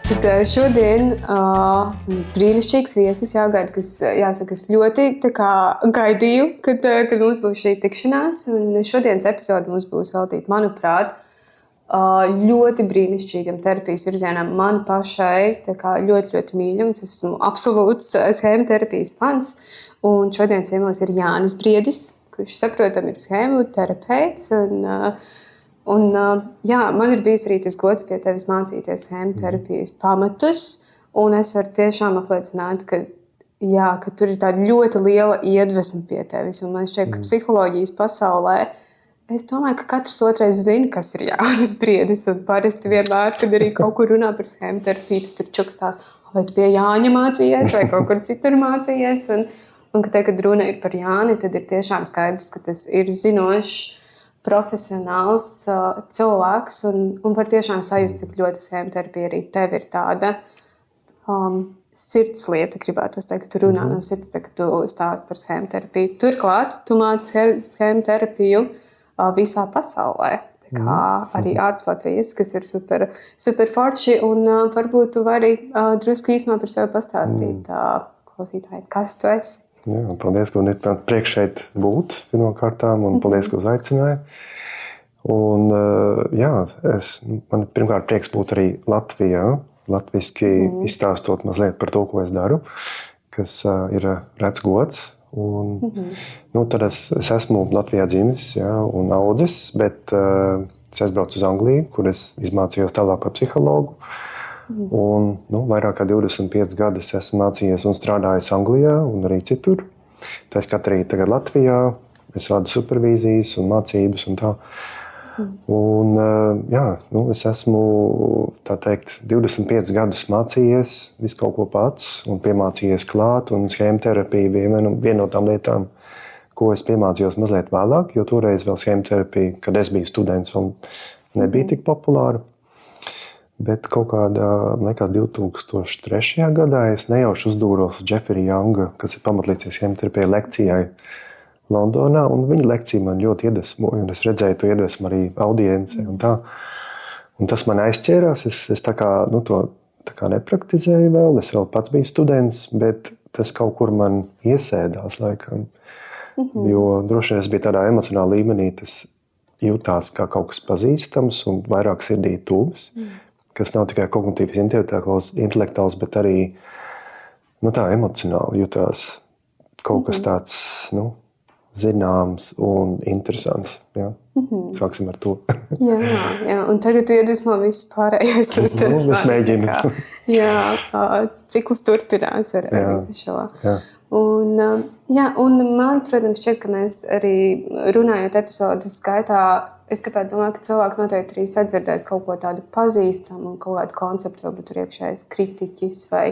Tad šodien brīnišķīgs viesis jāgaida, kas, jāsaka, es ļoti gaidīju, kad mums būs šī tikšanās. Un šodienas epizode mums būs veltīta, manuprāt, ļoti brīnišķīgam terapijas virzienam man pašai, ļoti, ļoti mīļam. Es esmu absolūts schēmu terapijas fans. Un šodien ciemos ir Jānis Briedis, kurš, saprotam, ir schēmu terapeits. Jā, man ir bijis arī tas gods pie tevis mācīties schēmu terapijas pamatus. Un es varu tiešām apliecināt, ka tur ir tāda ļoti liela iedvesma pie tevis. Un man šķiet, ka psiholoģijas pasaulē es domāju, ka katrs otrais zina, kas ir Jānis Briedis. Un parasti vienmēr, kad arī kaut kur runā par schēmu terapiju, tu tur čukstās, vai tu pie Jāņa mācījies, vai kaut kur citur mācījies. Un kad runa ir par Jāni, tad ir tiešām skaidrs, ka tas ir zinošs, profesionāls cilvēks. Un var tiešām sajust, cik ļoti schēmu terapija arī tev ir tāda sirds lieta, gribētu teikt, ka tu runā no sirds, kad tu stāsti par schēmu terapiju. Turklāt, tu māci schēmu terapiju visā pasaulē. Arī ārpus Latvijas, kas ir super, super forši. Un varbūt tu vari drusku īsumā par sevi pastāstīt klausītājiem, kas tu esi. Jā, paldies, ka man ir prieks šeit būt pirmkārtām, un paldies, ka uzaicināji. Un, man pirmkārt prieks būt arī Latvijā, latviski izstāstot mazliet par to, ko es daru, kas ir rets gods. Un, tad es esmu Latvijā dzimis un audzis, bet es aizbraucu uz Angliju, kur es izmācījos tālāk par psihologu. Un, vairāk kā 25 gadus esmu mācījies un strādājis Anglijā un arī citur. Tā skaitā arī tagad Latvijā. Es vadu supervīzijas un mācības un tā. Un, es esmu, tā teikt, 25 gadus mācījies visu kaut ko pats un piemācījies klāt. Un schēmu terapija bija viena no tām lietām, ko es piemācījos mazliet vēlāk, jo toreiz vēl schēmu terapija, kad es biju students, vēl nebija tik populāra. Bet kaut kādā 2003. gadā es nejauši uzdūros uz Jeffrey Younga, kas ir pamatlīdzīgs schēmu terapijai lekcijai Londonā. Un viņa lekcija man ļoti iedvesmoja, un es redzēju to iedvesmu arī audiencē. Un tas man aizķērās. Es tā kā nepraktizēju vēl, es vēl pats biju students, bet tas kaut kur man iesēdās laikam. Jo droši vien es biju tādā emocionālā līmenī, tas jutās kā kaut kas pazīstams un vairāk sirdī tuvs. Kas nav tikai kognitīvs, intelektuāls, bet arī tā emocionāli jutās kaut kas tāds zināms un interesants. Ja? Sāksim ar to. jā, un tagad tu iedvesmo visus pārējos. Es mēģinu. Cikls turpinās ar visu šo. Jā. Un man, protams, šķiet, ka mēs arī runājot epizodes gaitā, es kāpēc domāju, ka cilvēki noteikti arī sadzirdēs kaut ko tādu pazīstamu un kaut kādu konceptu, varbūt tur iekšējais kritiķis vai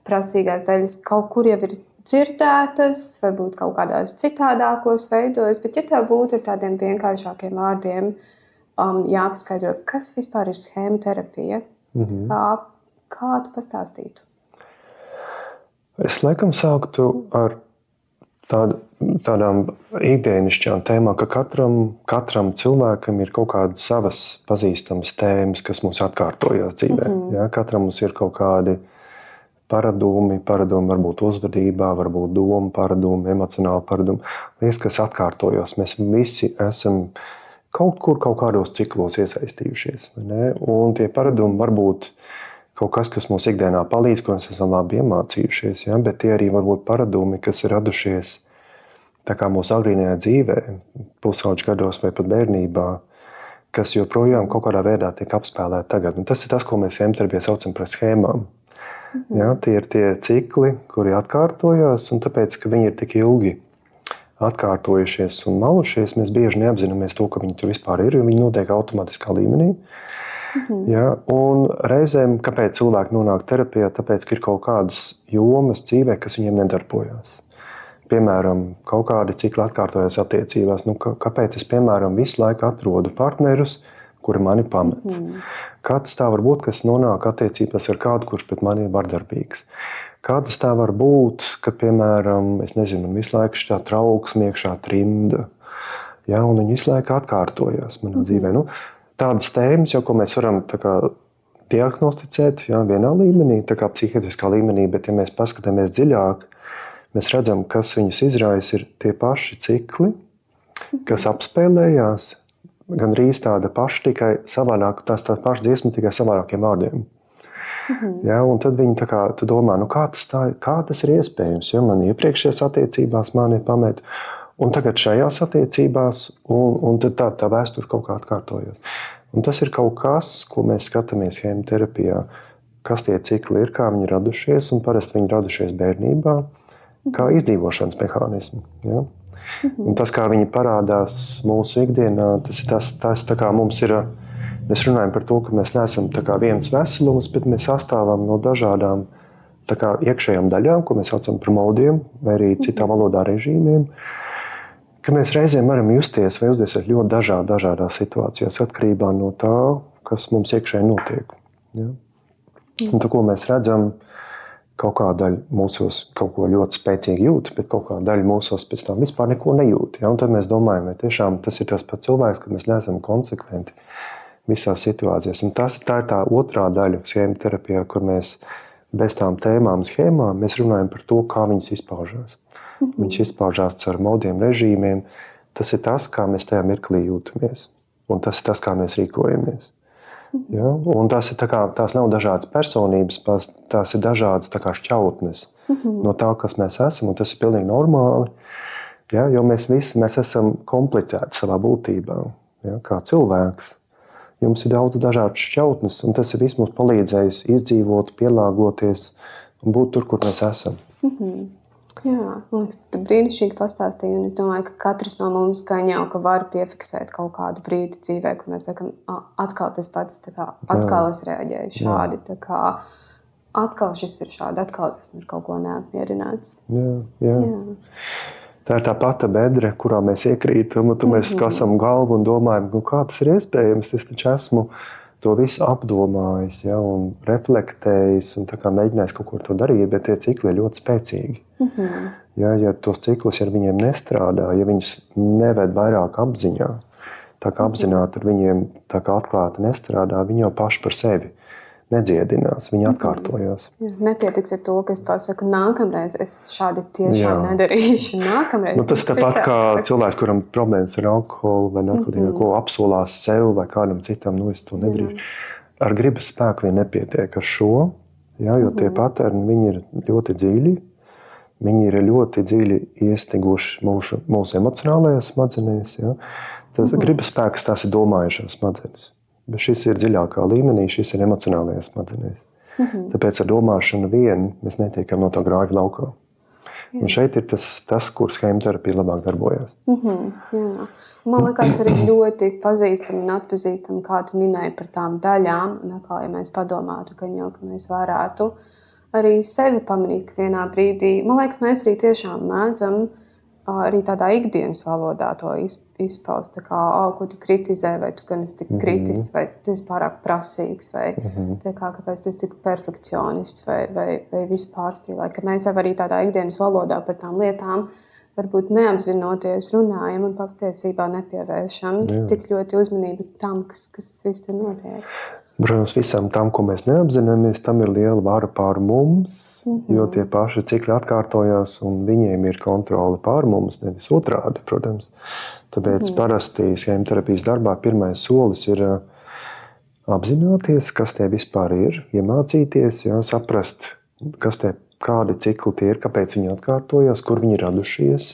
prasīgās daļas kaut kur jau ir dzirdētas, varbūt kaut kādās citādākos veidos, bet ja tev būtu ar tādiem vienkāršākiem vārdiem jāpaskaidro, kas vispār ir schēmu terapija, kā tu pastāstītu? Es laikam sāktu ar tādām ikdienišķām tēmām, ka katram cilvēkam ir kaut kādas savas pazīstamas tēmas, kas mums atkārtojas dzīvē. Ja? Katram mums ir kaut kādi paradumi varbūt uzvedībā, varbūt doma paradumi, emocionāli paradumi. Liekas, kas atkārtojas. Mēs visi esam kaut kādos ciklos iesaistījušies. Ne? Un tie paradumi var būt kaut kas mums ikdienā palīdz, ko mēs esam labi iemācījušies, bet tie arī var būt paradumi, kas ir radušies tā kā mūsu agrīnajā dzīvē, pusauģu gados vai pat bērnībā, kas joprojām kaut kādā veidā tiek apspēlēti tagad. Un tas ir tas, ko mēs schēmu terapijā saucam par schēmām. Tie ir tie cikli, kuri atkārtojas, un tāpēc, ka viņi ir tik ilgi atkārtojušies un malušies, mēs bieži neapzināmies to, ka viņi tur vispār ir, jo viņi notiek automātiskā līmenī. Un reizēm, kāpēc cilvēki nonāk terapijā, tāpēc, ka ir kaut kādas jomas dzīvē, kas viņiem nedarbojās. Piemēram, kaut kādi cikli atkārtojas attiecībās. Kāpēc es, piemēram, visu laiku atrodu partnerus, kuri mani pamet? Kā tas tā var būt, ka es nonāku attiecībās ar kādu, kurš pret mani ir vardarbīgs? Kā tas tā var būt, ka, piemēram, man visu laiku šitā trauksme iekšā trimda, un viņi visu laiku atkārtojas manā dzīvē? Tādas tēmas, ko mēs varam diagnosticēt, jā, vienā līmenī, tā kā psihiatriskā līmenī, bet ja mēs paskatāmies dziļāk, mēs redzam, kas viņus izraisa, ir tie paši cikli, kas apspēlējās, gan arī tāda paša, tikai savādāk, tās pašas dziesmas, tikai savādākiem vārdiem. Ja, un tad viņi tā kā, tu domā, nu kā tas ir iespējams, jo man iepriekšējās attiecībās mani pameta, un tagad šajās attiecībās, un tad tā vēsture kaut kā atkārtojas. Un tas ir kaut kas, ko mēs skatāmies hēmoterapijā, kas tie cikli ir, kā viņi radušies, un parasti viņi radušies bērnībā, kā izdzīvošanas mehānismi. Ja? Un tas, kā viņi parādās mūsu ikdienā, tas ir tas tā kā mums ir. Mēs runājam par to, ka mēs neesam viens veselums, bet mēs sastāvam no dažādām iekšējām daļām, ko mēs saucam par modiem, vai arī citā valodā režīmiem, ka mēs reizēm varam justies vai uzdiesiet ļoti dažādās situācijās atkarībā no tā, kas mums iekšēji notiek. Ja? Un tā, ko mēs redzam, kaut kāda daļa mūsos kaut ko ļoti spēcīgi jūt, bet kaut kāda daļa mūsos pēc tam vispār neko nejūt. Ja? Un tad mēs domājam, vai tiešām tas ir tas pats cilvēks, ka mēs neesam konsekventi visās situācijās. Un tā ir tā otrā daļa schēmoterapijā, kur mēs bez tām tēmām, schēmām, mēs runājam par to, kā viņas izpaužās. Viņas izpaužās ar modiem, režīmiem. Tas ir tas, kā mēs tajā mirklī jūtamies. Un tas ir tas, kā mēs rīkojamies. Ja? Un tās nav dažādas personības, tās ir dažādas šķautnes no tā, kas mēs esam. Un tas ir pilnīgi normāli, ja? Jo mēs esam komplicēti savā būtībā, ja? Kā cilvēks. Jums ir daudz dažādas šķautnes, un tas ir viss mums palīdzējis izdzīvot, pielāgoties un būt tur, kur mēs esam. Jā, man liekas, tu brīnišķīgi pastāstīji, un es domāju, ka katrs no mums gan jau, ka var piefiksēt kaut kādu brīdi dzīvē, kur mēs sakam, atkal tas pats, atkal es reaģēju šādi, atkal šis ir šādi, atkal es esmu ar kaut ko neapmierināts. Jā. Tā ir tā pata bedre, kurā mēs iekrītam, un tad mēs kasam galvu un domājam, kā tas ir iespējams. Es taču esmu to visu apdomājis, ja, un reflektējis, un mēģinājis kaut ko to darīt, bet tie cikli ir ļoti spēcīgi. Ja tos ciklus ar viņiem nestrādā, ja viņus neved vairāk apziņā, tā kā apzināti ar viņiem atklāti nestrādā, viņi jau paši par sevi nedziedinās, viņi atkārtojās. Nepietiks ar to, ka es pasaku, nākamreiz es šādi tiešām nedarīšu. Nākamreiz. Tas tāpat kā cilvēks, kuram problēmas ar alkoholu vai narkotiku, ko apsolās sev vai kādam citam, es to nedarīšu. Ar gribas spēku vien nepietiek ar šo, ja, jo tie paterni, viņi ir ļoti dziļi, viņi ir ļoti dziļi iestiguši mūsu emocionālajās smadzenēs. Ja. Tas gribas spēks, tās ir domājušās smadzenes. Bet šis ir dziļākā līmenī, šis ir emocionālajās smadzenēs. Tāpēc ar domāšanu vien mēs netiekam no tā grāvja laukā. Un šeit ir tas kur schēmoterapija labāk darbojas. Jā. Man liekas arī ļoti pazīstami un atpazīstami, kā tu minēji par tām daļām. Un atkal, ja mēs padomātu, ka mēs varētu arī sevi pamanīt, ka vienā brīdī, man liekas, mēs arī tiešām mēdzam arī tādā ikdienas valodā to izpaust, ko tu kritizē, vai tu gan esi tik kritisks, vai tu esi pārāk prasīgs, vai kāpēc tu esi tik perfekcionists, vai visu pārspīlē, ka mēs jau arī tādā ikdienas valodā par tām lietām varbūt neapzinoties runājam un patiesībā nepievēršam tik ļoti uzmanību tam, kas viss tur notiek. Protams, visam tam, ko mēs neapzināmies, tam ir liela vara pār mums, jo tie paši cikli atkārtojās un viņiem ir kontrole pār mums, nevis otrādi, protams. Tāpēc parasti schēmoterapijas darbā pirmais solis ir apzināties, kas tie vispār ir, iemācīties, saprast, kādi cikli tie ir, kāpēc viņi atkārtojās, kur viņi radušies.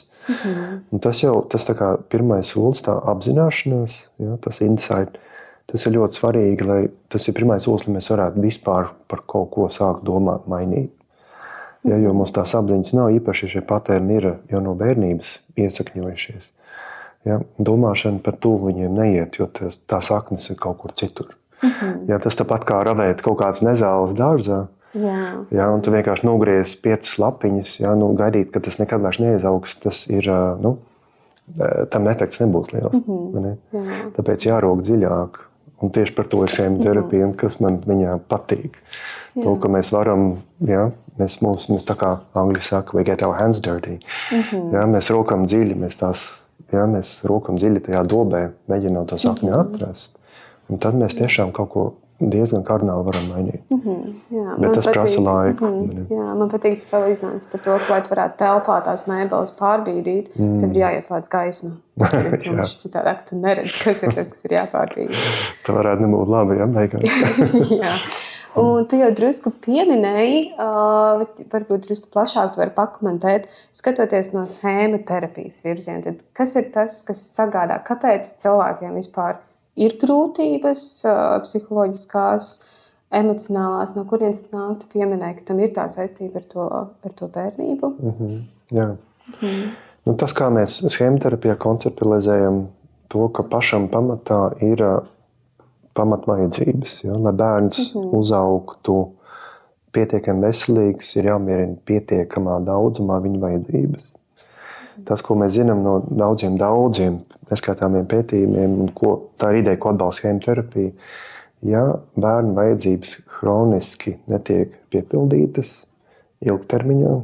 Un tas tā kā pirmais solis, tā apzināšanās, tas insight. Tas ir ļoti svarīgi, lai tas ir pirmais solis, lai mēs varētu vispār par kaut ko sākt domāt, mainīt. Ja, jo mums tās apziņas nav, īpaši šie paterni ir jau no bērnības iesakņojušies. Ja, domāšana par to viņiem neiet, jo tā saknes ir kaut kur citur. Ja, tas tāpat kā ravēt kaut kāds nezāles dārzā, ja, un tu vienkārši nogriez 5 lapiņas, gaidīt, ka tas nekad vairs neizaugs, tas ir, tam efekts nebūs liels. Ne? Tāpēc jārok dziļāk. Un tieši par to ir schēmoterapija, kas man viņā patīk. To, ka mēs varam, mēs tā kā angļi saka, we get our hands dirty. Mēs rokam dziļi, mēs rokam dziļi tajā dobē, mēģinām to sakni atrast. Un tad mēs tiešām kaut ko diezgan kardināli varam mainīt. Jā, bet tas prasa laiku. Jā, man patīk tas salīdzinājums par to, ka, lai tu varētu telpā tās mēbeles pārbīdīt, tev ir jāieslēdz gaisma. Citādāk tu neredzi, kas ir tas, kas ir jāpārbīd. Tā varētu nebūt labi, ja? Jā. Un tu jau drusku pieminēji, varbūt drusku plašāk tu vari pakomentēt, skatoties no schēma terapijas virziena. Tad kas ir tas, kas sagādā, kāpēc cilvēkiem vispār ir grūtības psiholoģiskās, emocionālās, no kurienes nāk, tu pieminēji, ka tam ir tā saistība ar to bērnību? Jā. Nu, tas, kā mēs schēmterapijā konceptualizējam to, ka pašam pamatā ir pamatvajadzības. Ja? Lai bērns uzaugtu pietiekami veselīgs, ir jāmierina pietiekamā daudzumā viņa vajadzības. Tas, ko mēs zinām no daudziem neskaitāmiem pētījumiem, un tā ir ideja, ko atbalsta schēmterapija, ja bērnu vajadzības hroniski netiek piepildītas ilgtermiņā,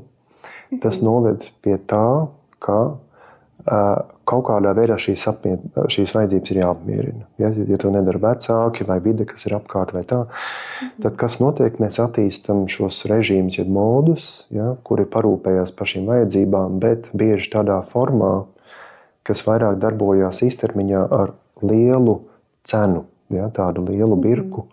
tas noved pie tā, ka kaut kādā veidā šīs vajadzības ir jāapmierina. Ja to nedara vecāki vai vide, kas ir apkārt vai tā, tad kas notiek? Mēs attīstam šos režīmus, jeb modus, ja, kuri parūpējās par šīm vajadzībām, bet bieži tādā formā, kas vairāk darbojās īstermiņā ar lielu cenu, ja, tādu lielu birku,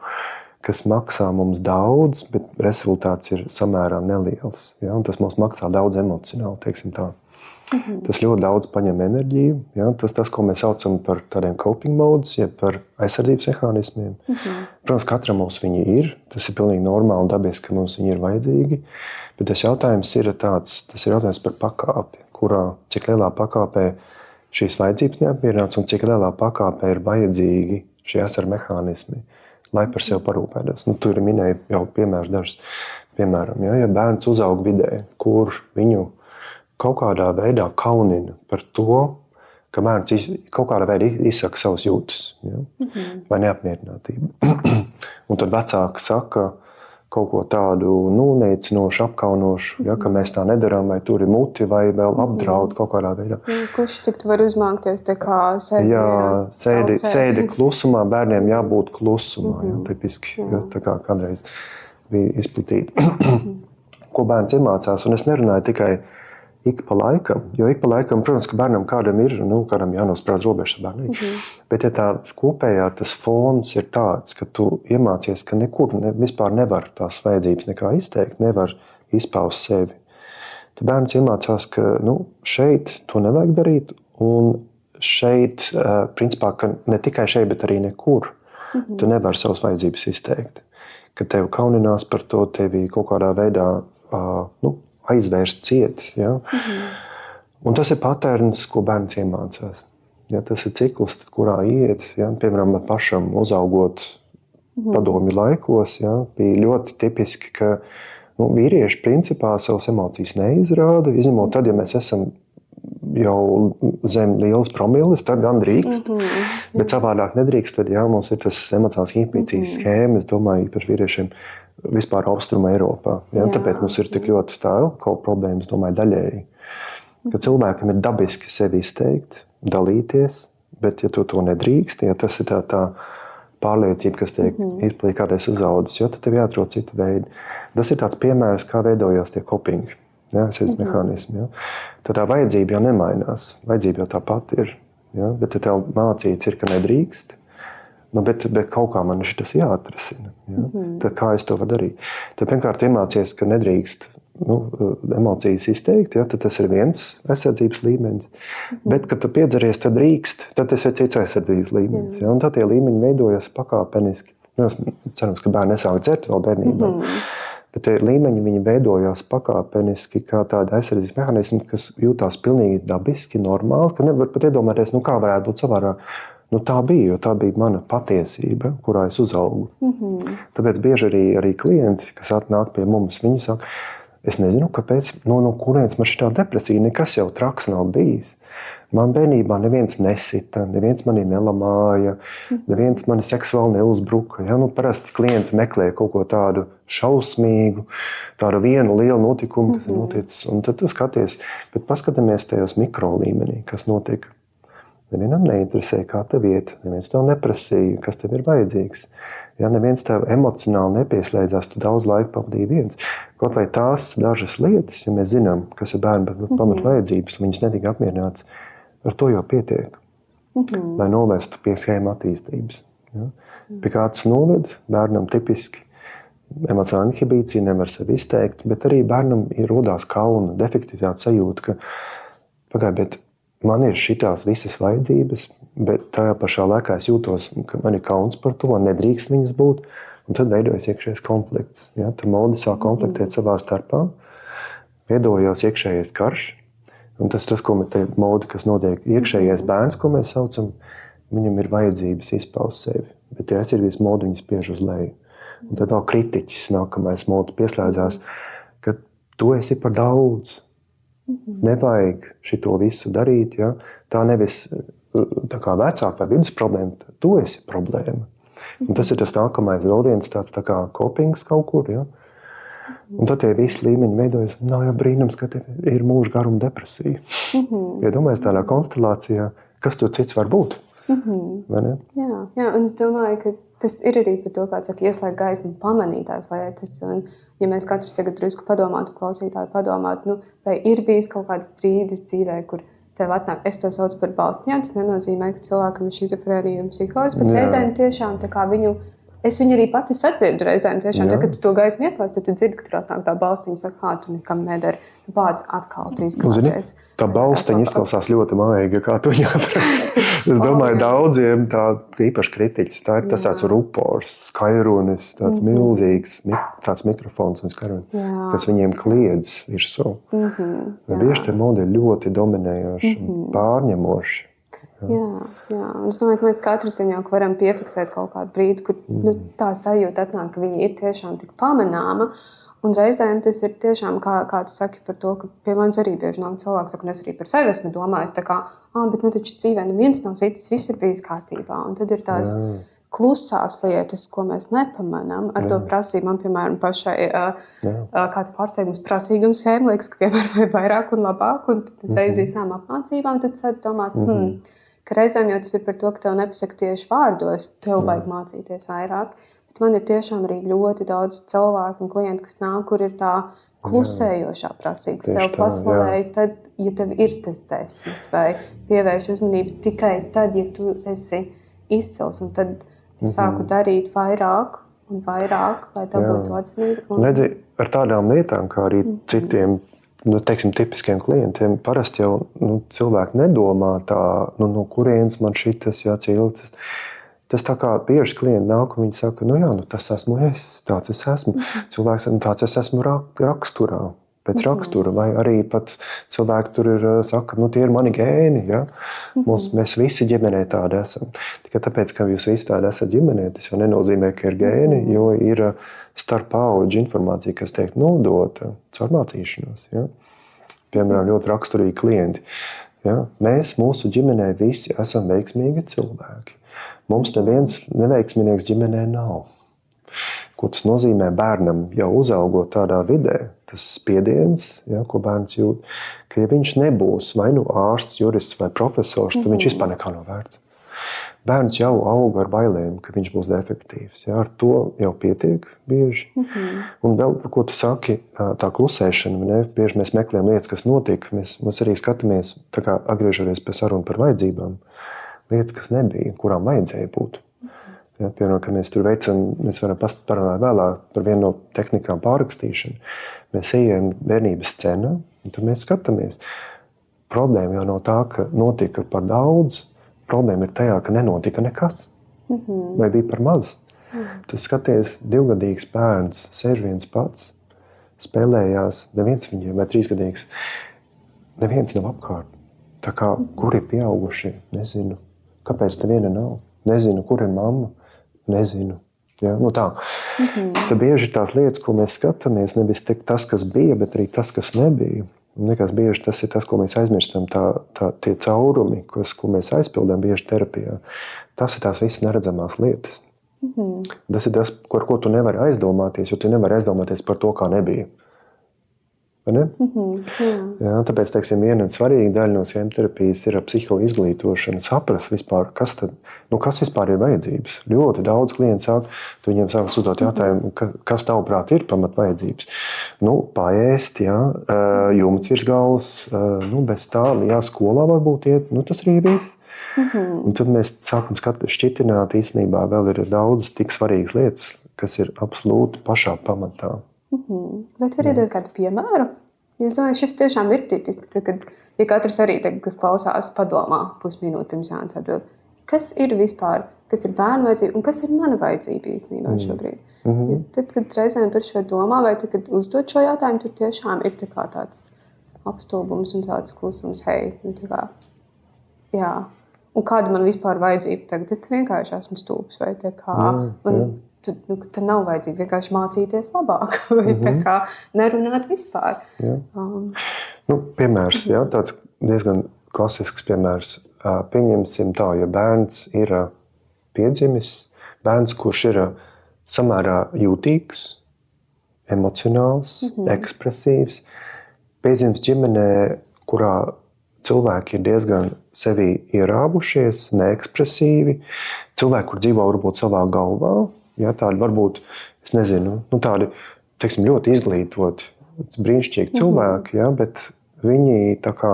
kas maksā mums daudz, bet rezultāts ir samērā neliels. Ja, un tas mums maksā daudz emocionāli, teiksim tā. Tas ļoti daudz paņem enerģiju. Ja? Tas, ko mēs saucam par tādiem coping modes, jeb par aizsardzības mehānismiem. Protams, katram mums viņi ir. Tas ir pilnīgi normāli un dabiski, ka mums viņi ir vajadzīgi. Bet tas jautājums ir jautājums par pakāpi, cik lielā pakāpē šīs vajadzības neapmierināts un cik lielā pakāpē ir vajadzīgi šie aizsardzības mehānismi, lai par sevi parūpētos. Nu, tur ir minēja jau piemērs dažs. Piemēram, ja bērns uzaug vidē, kur viņu kaut kādā veidā kaunina par to, ka bērns kaut kādā veidā izsaka savas jūtas, ja? Vai neapmierinātību. Un tad vecāki saka kaut ko tādu neicinošu, apkaunošu, ja? Ka mēs tā nedarām, vai tur ir muti, vai vēl apdraud kaut kādā veidā. Kurš cik tu vari uzmākties tā kā sēdi? Jā, sēdi klusumā, bērniem jābūt klusumā, ja? Tipiski, ja? Tā kā kādreiz bija izplatīta. Ko bērns iemācās, un es nerunāju tikai ik pa laikam, jo ik pa laikam, protams, ka bērnam kādam jānosprādz robežas ar bērnu. Bet ja tā kopējā tas fons ir tāds, ka tu iemācies, ka nekur vispār nevar tās vajadzības nekā izteikt, nevar izpaust sevi, tad bērns iemācās, ka šeit to nevajag darīt, un šeit, principā, ka ne tikai šeit, bet arī nekur tu nevari savas vajadzības izteikt. Ka tevi kauninās par to, tevi kaut kādā veidā aizvērst ciet. Ja? Un tas ir paterns, ko bērns iemācās. Ja? Tas ir cikls, kurā iet. Ja? Piemēram, pašam uzaugot padomju laikos, ja? Bija ļoti tipiski, ka vīrieši principā savas emocijas neizrāda, izņemot tad, ja mēs esam jau zem lielas promilles, tad gan drīkst. Bet savādāk nedrīkst, tad mums ir tas emocionāls inhibīcijas schēma, es domāju, īpaši vīriešiem, vispār Austruma Eiropā. Ja? Tāpēc mums ir tik ļoti tā alkohola problēmas, domāju, daļēji. Ka cilvēkam ir dabiski sevi izteikt, dalīties, bet ja tu to nedrīkst, ja tas ir tā pārliecība, kas tiek izplatīta kādreiz uzaudzis, jo tad tev jāatrod citu veidu. Tas ir tāds piemērs, kā veidojās tie copingi, ja? Mehānismi. Ja? Tad tā vajadzība jau nemainās. Vajadzība jau tāpat ir. Ja? Bet ja tev mācīts ir, ka nedrīkst, bet kaut kā man šitas jāatrasina. Ja? Tad kā es to varu darīt? Tad pirmkārt iemācies, ka nedrīkst emocijas izteikt, ja? Tad tas ir viens aizsardzības līmenis. Bet, kad tu piedzeries, tad drīkst, tad tas ir cits aizsardzības līmenis. Ja? Un tad tie līmeņi veidojas pakāpeniski. Cerams, ka bērni nesāk dzert vēl bērnībā. Bet tie līmeņi viņi veidojās pakāpeniski kā tādi aizsardzības mehānismi, kas jūtās pilnīgi dabiski, normāli, ka nevar pat iedomāties, kā varētu būt savādāk. Tā bija, jo tā bija mana patiesība, kurā es uzaugu. Tāpēc bieži arī klienti, kas atnāk pie mums, viņi saka, es nezinu, kāpēc, no kurienes man šitā depresija, nekas jau traks nav bijis. Man bērnībā neviens nesita, neviens mani nelamāja, neviens mani seksuāli neuzbruka. Ja? Parasti klienti meklē kaut ko tādu šausmīgu, tādu vienu lielu notikumu, kas ir noticis. Un tad tu skaties, bet paskatāmies tajos mikro līmenī, kas notika. Nevienam neinteresē, kā tev iet, neviens tev neprasīja, kas tev ir vajadzīgs. Ja, neviens tev emocionāli nepieslēdzās, tu daudz laika pavadīji viens. Kaut vai tās dažas lietas, ja mēs zinām, kas ir bērnu pamatvajadzības, viņas netika apmierinātas, ar to jau pietiek, lai novestu pie schēma attīstības. Ja? Pie kā tas noved, bērnam tipiski emocionāla inhibīcija, nevar sevi izteikt, bet arī bērnam ir rodās kauna, defektivitāte sajūta, ka bet man ir šitās visas vajadzības, bet tajā pašā laikā es jūtos, ka man ir kauns par to, man nedrīkst viņas būt, un tad veidojas iekšējais konflikts. Ja? Tad modi sāk konfliktēt savā starpā, veidojās iekšējais karš, un tas, ko modi, kas notiek iekšējais bērns, ko mēs saucam, viņam ir vajadzības izpaust sevi, bet tie aizsardzības modi viņas spiež uz leju. Un tad vēl kritiķis nākamais modi pieslēdzās, ka tu esi par daudz. Nevajag šito visu darīt. Ja? Tā nevis tā kā vecāka vai vidus problēma, tu esi problēma. Un tas ir tas nākamais, vēl viens tāds tā kā kopings kaut kur. Ja? Un tad tie visi līmeņi veidojas, nav jau brīnums, ka ir mūža garuma depresija. Ja domājies tādā konstelācijā, kas tur cits var būt? Vai ne? Jā, un es domāju, ka tas ir arī par to, kā saka, ieslēgt gaismu un pamanīt tās lietas. Un, ja mēs katrs tagad drusku padomātu, klausītāji padomātu, vai ir bijis kaut kāds brīdis dzīvē, kur tev atnāk, es to saucu par balstiņā, tas nenozīmē, ka cilvēkam ir šizofrēnija un psihoz, bet reizēm tiešām tā kā es viņu arī pati sadzirdu reizēm tiešām, kad tu to gaismu ieslēdz, tad tu dzirdi, ka tur atnāk tā balstiņa, saka, tu nekam nedari, bāc atkal tu izklāsies. Tā balstiņa izklausās ļoti mājīga, kā tu jāprast. Es domāju, daudziem tā īpaši kritiķis, tā ir tas tāds rupors, skairunis, tāds milzīgs, tāds mikrofons un skairunis, kas viņiem kliedz virsū. Bieži tie modi ir ļoti dominējoši, pārņemoši. Jā, un es domāju, ka mēs katrs gan jau varam piefiksēt kaut kādu brīdi, kur tā sajūta atnāk, ka viņa ir tiešām tik pamanāma. Un reizēm tas ir tiešām, kā tu saki par to, ka pie manis arī bieži nāk cilvēks, saka, un es arī par sevi esmu domājis, tā kā, bet taču dzīvē neviens nav citis, viss ir bijis kārtībā. Un tad ir tās klusās lietas, ko mēs nepamanām ar to prasību. Man, piemēram, pašai kāds pārsteigums prasīguma schēma, liekas, ka vienmēr vai vairāk un labāk, un tad es eju uz īsām apmācībām, tad sāc domāt, ka reizēm jau tas ir par to, ka tev nepasaka tieši vārdos, tev vajag mācīties vairāk, bet man ir tiešām arī ļoti daudz cilvēku un klientu, kas nāk, kur ir tā klusējošā prasība, kas tev paslavēja, tad, ja tev ir tas 10, vai pievērš uzmanību tikai tad, ja tu esi izcils, un tad es sāku darīt vairāk un vairāk, lai tā būtu atzinība. Redzi, ar tādām lietām, kā arī citiem, teiksim, tipiskiem klientiem, parasti jau cilvēki nedomā tā, no kurienes man šitas jācīltas. Tas tā kā bieži klienti nāk un viņi saka, tas esmu es, tāds es esmu. Cilvēks, tāds es esmu raksturā, pēc rakstura, vai arī pat cilvēki tur ir, saka, tie ir mani gēni, ja? Mēs visi ģimenē tādi esam. Tikai tāpēc, ka jūs visi tādi esat ģimenē, tas jau nenozīmē, ka ir gēni, jo ir starp paudžu informācija, kas tiek nodota caur mācīšanos. Ja? Piemēram, ļoti raksturīgi klienti. Ja? Mēs, mūsu ģimenē, visi esam veiksmīgi cilvēki. Mums neviens neveiksmīgs ģimenē nav. Ko tas nozīmē bērnam jau uzaugot tādā vidē? Tas spiediens, ko bērns jūt, ka ja viņš nebūs vai ārsts, jurists vai profesors, tad viņš vispār nekā nav vērts. Bērns jau aug ar bailēm, ka viņš būs defektīvs. Ja? Ar to jau pietiek bieži. Un vēl, ko tu saki, tā klusēšana, bieži mēs meklējam lietas, kas notika. Mēs arī skatāmies, tā kā atgriežoties pie sarunu par vajadzībām, lietas, kas nebija, kurām vajadzēja būt. Ja, piemēram, ka mēs tur veicam, mēs varam parunāt vēlāk par vienu no tehnikām pārrakstīšanu. Mēs ejam bērnības scenā, un tad mēs skatāmies. Problēma jau nav tā, ka notika par daudz. Problēma ir tajā, ka nenotika nekas. Vai bija par maz. Tu skaties, 2-gadīgs bērns sēž viens pats, spēlējās, neviens viņiem, vai 3-gadīgs, neviens nav apkārt. Tā kā, kur ir pieaugušie, nezinu. Kāpēc neviena nav? Nezinu, kur ir mamma? Nezinu. Ja? Tā. Tad bieži ir tās lietas, ko mēs skatāmies, nevis tas, kas bija, bet arī tas, kas nebija. Nekas bieži tas ir tas, ko mēs aizmirstam, tie caurumi, ko mēs aizpildām bieži terapijā. Tas ir tās visas neredzamās lietas. Tas ir tas, par ko tu nevari aizdomāties, jo tu nevari aizdomāties par to, kā nebija. Jā, tāpēc, teiksim, viena svarīga daļa no schēmterapijas ir psiholoģija izglītošana, saprast vispār, kas vispār ir vajadzības. Ļoti daudz klientu sāk, tu viņiem sāk uzdot jautājumu, kas tavuprāt ir pamatvajadzības. Paēst, jumts virs galvas, bez tā, skolā varbūt iet, tas arī viss. Un tad mēs sākam šķitināt, īstenībā vēl ir daudzas tik svarīgas lietas, kas ir absolūti pašā pamatā. Bet var iedot kādu piemēru? Es domāju, šis tiešām ir tipiski, kad katrs arī, kas klausās, padomā pusminūti pirms Jānis atbild. Kas ir vispār, kas ir bērnu vajadzība un kas ir mana vajadzība īstenībā šobrīd? Tad, kad reizēm par šo domā, vai tad, kad uzdod šo jautājumu, tad tiešām ir tāds apstulbums un tāds klusums, jā. Un kāda man vispār vajadzība tagad? Es vienkārši esmu stulbs vai Tad nav vajadzīga vienkārši mācīties labāk vai nerunāt vispār. Piemērs, tāds diezgan klasisks piemērs. Pieņemsim tā, ja bērns ir piedzimis, bērns, kurš ir samērā jūtīgs, emocionāls, ekspresīvs, piedzimis ģimenē, kurā cilvēki ir diezgan sevi ierāvušies, neekspresīvi, cilvēki, kur dzīvo varbūt savā galvā, tādi varbūt, es nezinu, tādi, teiksim, ļoti izglītoti, brīnišķīgi cilvēki, bet viņi tā kā,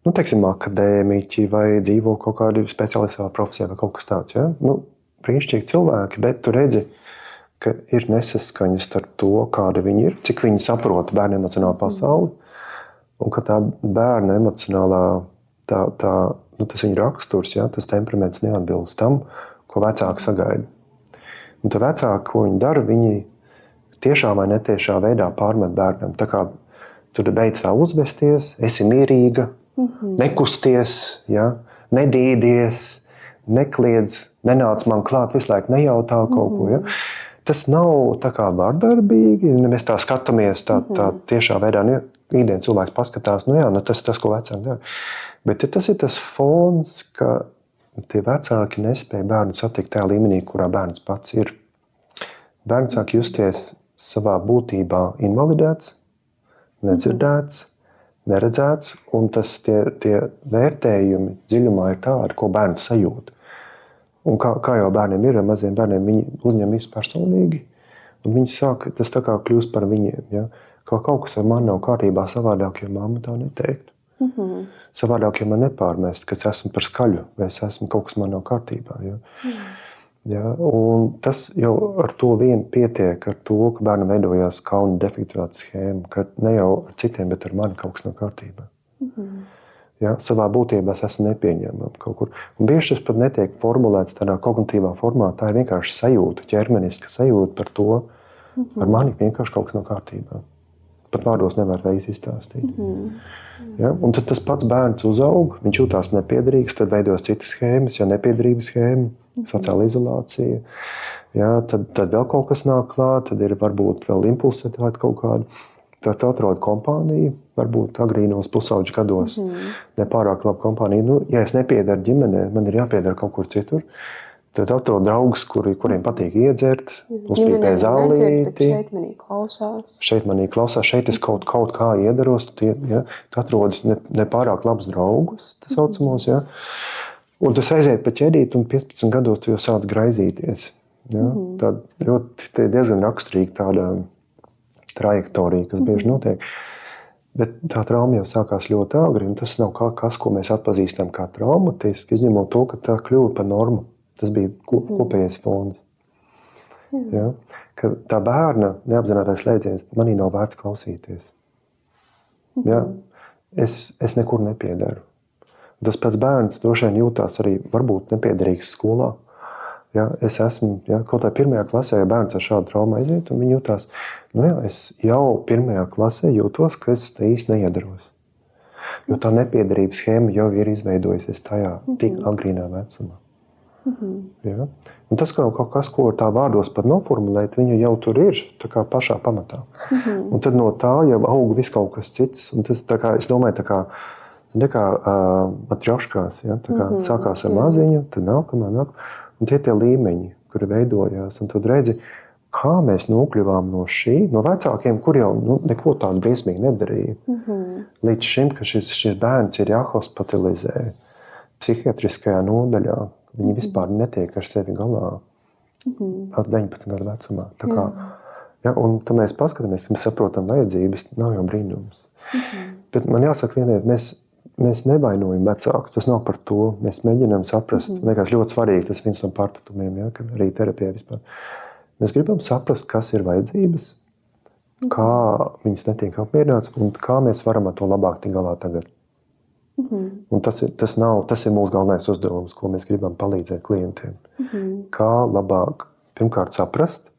teiksim, akadēmiķi vai dzīvo kaut kādi speciālisti savā profesijā vai kaut kas tāds, brīnišķīgi cilvēki, bet tu redzi, ka ir nesaskaņas starp to, kāda viņi ir, cik viņi saprot bērnu emocionālu pasauli, un ka tā bērna emocionālā, tas viņa raksturs, tas temperaments neatbilst tam, ko vecāki sagaida. Un tā vecāki, ko viņi dara, viņi tiešā vai netiešā veidā pārmet bērnam. Tā kā tu beidz tā uzvesties, esi mierīga, nekusties, nedīdies, nekliedz, nenāc man klāt, visu laiku nejautā kaut ko. Tas nav tā kā vardarbīgi, mēs tā skatāmies tā tiešā veidā. Ikdienas cilvēks paskatās, tas, ko vecāki dara. Bet tas ir tas fons, ka tie vecāki nespēja bērnu satikt tajā līmenī, kurā bērns pats ir. Bērns sāk justies savā būtībā invalidēts, nedzirdēts, neredzēts, un tie vērtējumi dziļumā ir tādi, ko bērns sajūt. Un kā jau bērniem ir, maziem bērniem, viņi uzņem visu personīgi, un viņi sāk, tas tā kā kļūst par viņiem. Kā kaut kas ar mani nav kārtībā savādāk, jo mamma tā neteiktu. Savādāk, ja man nepārmest, ka es esmu par skaļu, vai es esmu kaut kas man nav kārtībā. Un tas jau ar to vien pietiek, ar to, ka bērnam veidojās kauna defektivitātes schēma, ka ne jau ar citiem, bet ar mani kaut kas nav kārtībā. Savā būtībā es esmu nepieņemama kaut kur. Un bieži tas pat netiek formulēts tādā kognitīvā formā, tā ir vienkārši sajūta, ķermeniska sajūta par to, ar mani vienkārši kaut kas nav kārtībā. Pat vārdos nevar reiz izstāstīt. Un tad tas pats bērns uzaug, viņš jūtās nepiederīgs, tad veidojas citas schēmas, nepiederības schēma, sociāla izolācija. Tad vēl kaut kas nāk klāt, tad ir varbūt vēl impulsivitāte kaut kāda. Tad atrod kompāniju, varbūt agrīnos pusauģu gados, nepārāk labu kompāniju. Ja es nepiedaru ģimenē, man ir jāpiedara kaut kur citur. Tad atrod draugus, kuriem patīk iedzert, uzpīpē zālīti. Šeit manī klausās, šeit es kaut kā iedaros. Tu atrodi nepārāk labus draugus, tā saucamos. Un tas aiziet pa ķēdīti, un 15 gados tu jau sāc graizīties. Tā ļoti diezgan raksturīga tāda trajektorija, kas bieži notiek. Bet tā trauma jau sākās ļoti agri, un tas nav kas, ko mēs atpazīstam kā traumatiski, izņemot to, ka tā kļuva par normu. Tas bija kopējais fons. Ka tā bērna neapzinātais slēdziens, manī nav vērts klausīties. Es nekur nepiedaru. Tas pats bērns droši vien jūtās arī varbūt nepiederīgs skolā. Es esmu, kaut vai pirmajā klasē, ja bērns ar šādu traumu aiziet, un viņi jūtās, es jau pirmajā klasē jūtos, ka es te īsti neiedaros. Jo tā nepiederības schēma jau ir izveidojusies tajā tik agrīnā vecumā. Un tas kaut kas, ko tā vārdos pat noformulēt, viņa jau tur ir tā kā pašā pamatā. Un tad no tā jau aug viss kaut kas cits. Un tas, tā kā, es domāju, tā kā matrjoškās, sākās ar maziņu, tad nākamā. Un tie līmeņi, kuri veidojās. Un tad redzi, kā mēs nokļuvām no vecākiem, kur jau neko tādu briesmīgi nedarīja. Līdz šim, ka šis bērns ir jāhospitalizē psihiatriskajā nodaļā, viņi vispār netiek ar sevi galā. 19 gadu vecumā. Tā kā, un tad mēs paskatāmies, mēs saprotam vajadzības, nav jau brīnums. Bet man jāsaka vienīgi, mēs nevainojam vecākus, tas nav par to. Mēs mēģinām saprast, vienkārši ļoti svarīgi, tas viens no pārpratumiem, ka arī terapijā vispār. Mēs gribam saprast, kas ir vajadzības, kā viņas netiek apmierināts un kā mēs varam ar to labāk tikt galā tagad. Un tas ir mūsu galvenais uzdevums, ko mēs gribam palīdzēt klientiem. Kā labāk pirmkārt saprast,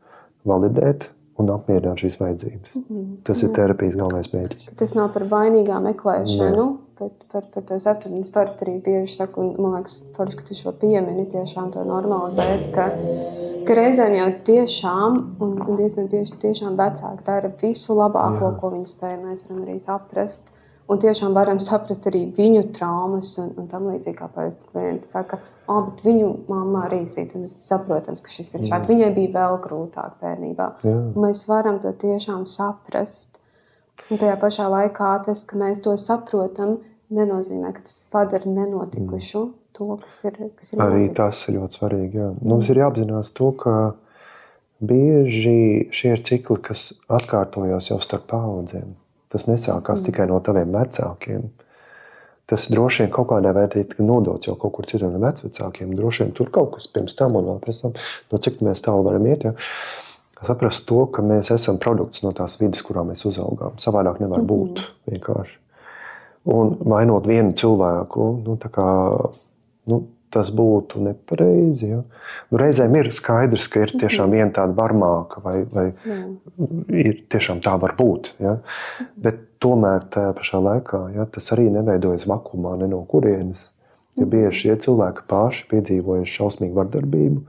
validēt un apmierināt šīs vajadzības. Tas ir terapijas galvenais mērķis. Tas nav par vainīgā meklēšanu, bet par to sapratni. Es parasti arī bieži saku, un man liekas, forši, ka tu šo piemini, tiešām to normalizēt, ka reizēm jau tiešām, un diezgan bieži tiešām vecāki dara visu labāko, ko viņi spēj. Mēs varam arī saprast. Un tiešām varam saprast arī viņu traumas un tam līdzīgi, kā parasti klienti saka, bet viņu mamma arī sīt, un saprotams, ka šis ir šādi. Viņai bija vēl grūtāk bērnībā. Mēs varam to tiešām saprast. Un tajā pašā laikā tas, ka mēs to saprotam, nenozīmē, ka tas padara nenotikušu to, kas ir arī noticis. Tas ir ļoti svarīgi, jā. Mums ir jāapzinās to, ka bieži šie ir cikli, kas atkārtojās jau starp paudzēm. Tas nesākās tikai no taviem vecākiem. Tas droši vien kaut kādā veidā tika nodots jau kaut kur citur no vecvecākiem. Droši vien tur kaut kas pirms tam un vēl pēc tam, no cik mēs tālu varam iet. Ja? Saprast to, ka mēs esam produkts no tās vides, kurā mēs uzaugām. Savādāk nevar būt vienkārši. Un vainot vienu cilvēku, tas būtu nepareizi. Ja? Reizēm ir skaidrs, ka ir tiešām viena tāda varmāka vai ir tiešām tā var būt. Ja? Bet tomēr tajā pašā laikā tas arī neveidojas vakumā ne no kurienes. Ja bieži šie cilvēki paši piedzīvojuši šausmīgu vardarbību,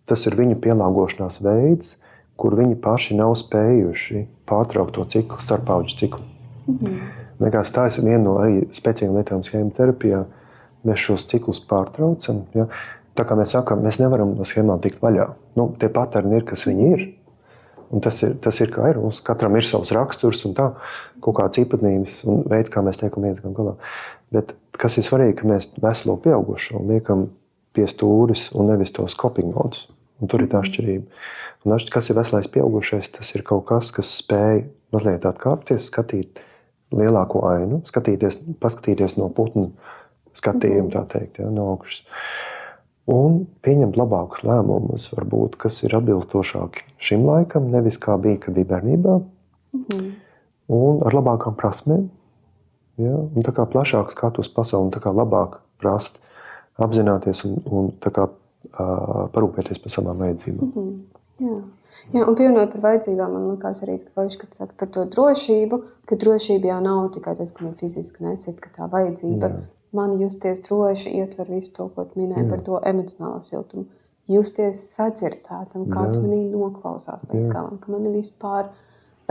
tas ir viņu pielāgošanās veids, kur viņi paši nav spējuši pārtraukt to ciklu, starppaudžu ciklu. Vienkārši tā ir viena no arī spēcīgām lietām schēmu terapijā. Mēs šos ciklus pārtraucam. Ja? Tā kā mēs sakām, mēs nevaram no schēmām tikt vaļā. Tie paterni ir, kas viņi ir. Un tas ir kā ir. Mums katram ir savs raksturs un tā, kaut kāds īpatnības un veids, kā mēs tiekam viens galā. Bet kas ir svarīgi, ka mēs veselo pieaugušo liekam pie stūris un nevis tos coping modus. Un tur ir tā atšķirība. Un kas ir veselais pieaugušais, tas ir kaut kas, kas spēj mazliet atkāpties, skatīt lielāko ainu, paskatīties no putnu skatījumu, tā teikt, no augšas. Un pieņemt labākus lēmumus, varbūt, kas ir atbilstošāki šim laikam, nevis kā bija, kad bija bērnībā. Un ar labākām prasmēm. Ja? Un tā kā plašāk skatos pasauli, un tā kā labāk prast, apzināties un tā kā parūpēties par savām vajadzībām. Jā, un pievienot par vajadzībām, man likās arī, ka saka par to drošību, ka drošība jau nav tikai tas, ka man fiziski nesit, ka tā vajadzība. Man justies droši ietver visu to, ko minēja par to emocionālo siltumu. Justies sadzirdētam, kāds manī noklausās līdz galam, ka mani vispār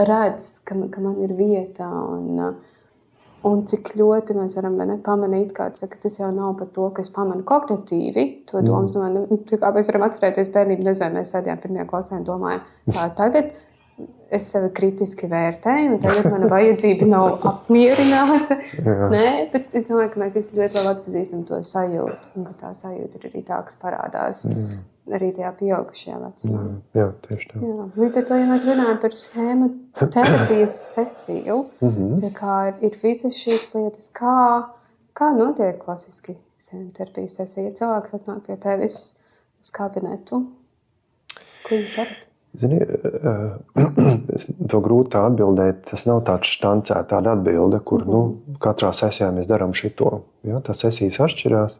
redz, ka man ir vieta un cik ļoti mēs varam pamanīt, ka tas jau nav par to, ka es pamanu kognitīvi to domas. Kā mēs varam atcerēties bērnību, nezinu, mēs sēdījām pirmajā klasē un domājam, tagad es sevi kritiski vērtēju, un tagad mana vajadzība nav apmierināta. Nē, bet es domāju, ka mēs visi ļoti labi atpazīstam to sajūtu, un ka tā sajūta ir arī tā, kas parādās arī tajā pieaugušajā vecumā. Jā, tieši tā. Līdz ar to, ja mēs runājam par schēmu terapijas sesiju, tā kā ir visas šīs lietas, kā notiek klasiski schēmu terapijas sesija, ja cilvēks atnāk pie tevis uz kabinetu, ko jūs darat? Zini, to grūti tā atbildēt, tas nav tāds štancēt tāda atbilde, kur katrā sesijā mēs darām šito. Ja? Tā sesijas atšķirās.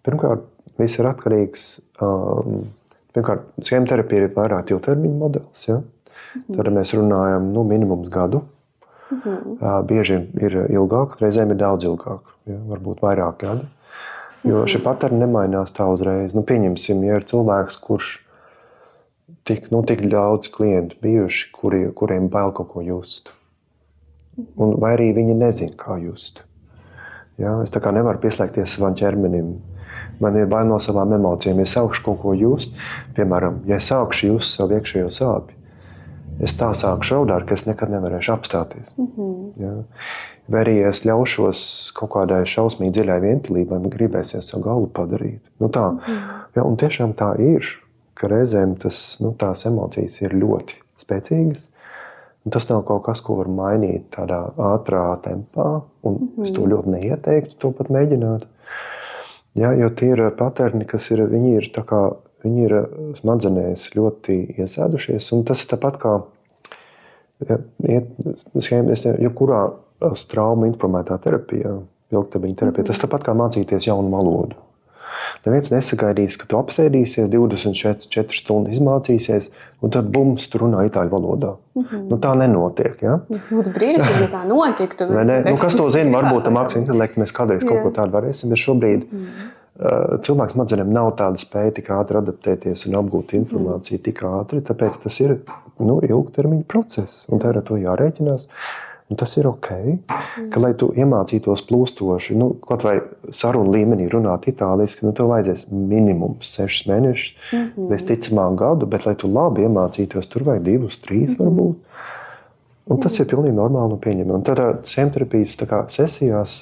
Pirmkārt, viss ir atkarīgs. Pirmkārt, schēmu terapija ir vairāk ilgtermiņa modelis. Ja? Tad mēs runājam minimums gadu. Bieži ir ilgāk, reizēm ir daudz ilgāk. Ja? Varbūt vairāk gadi. Jo šie paterni nemainās tā uzreiz. Pieņemsim, ja ir cilvēks, kurš tik daudz klientu bijuši, kuriem bail kaut ko just. Vai arī viņi nezin, kā just. Ja? Es tā kā nevaru pieslēgties savam ķermenim. Man ir bail no savām emocijām. Ja sākšu kaut ko just, piemēram, ja es sākšu just savu iekšējo sāpi, es tā sākšu raudāt, ka es nekad nevarēšu apstāties. Ja? Vai arī es ļaušos kaut kādai šausmīgi dziļai vientulībai, man gribēsies savu galvu padarīt. Tā. Ja, un tiešām tā ir, ka reizēm tās emocijas ir ļoti spēcīgas. Un tas nav kaut kas, ko var mainīt tādā ātrā tempā, un es to ļoti neieteiktu, to pat mēģināt. Ja, jo tie ir paterni, kas ir, viņi ir smadzenēs ļoti iesēdušies, un tas ir tāpat kā jebkurā traumu informētā terapijā, ilgtermiņa terapijā, tas tāpat kā mācīties jaunu valodu. Neviens nesagaidīs, ka tu apsēdīsies, 24 stundas izmācīsies, un tad bums, tu runā itāļu valodā. Tā nenotiek. Ja? Būtu brīnišķīgi, ja tā notiktu. Kas to zina, varbūt tam mākslas intelektu mēs kādreiz kaut ko tādu varēsim, bet šobrīd cilvēks smadzenēm nav tāda spēja tik ātri adaptēties un apgūt informāciju tik ātri, tāpēc tas ir ilgtermiņa process, un tā ir ar to jārēķinās. Un tas ir ok, ka, lai tu iemācītos plūstoši, kaut vai sarunu līmenī runāt itāliski, tev vajadzēs minimums 6 mēnešus, visticamāk gadu, bet, lai tu labi iemācītos, tur vajag 2, 3 varbūt. Un tas ir pilnīgi normāli un pieņemami. Un tādā sēmterapijas sesijās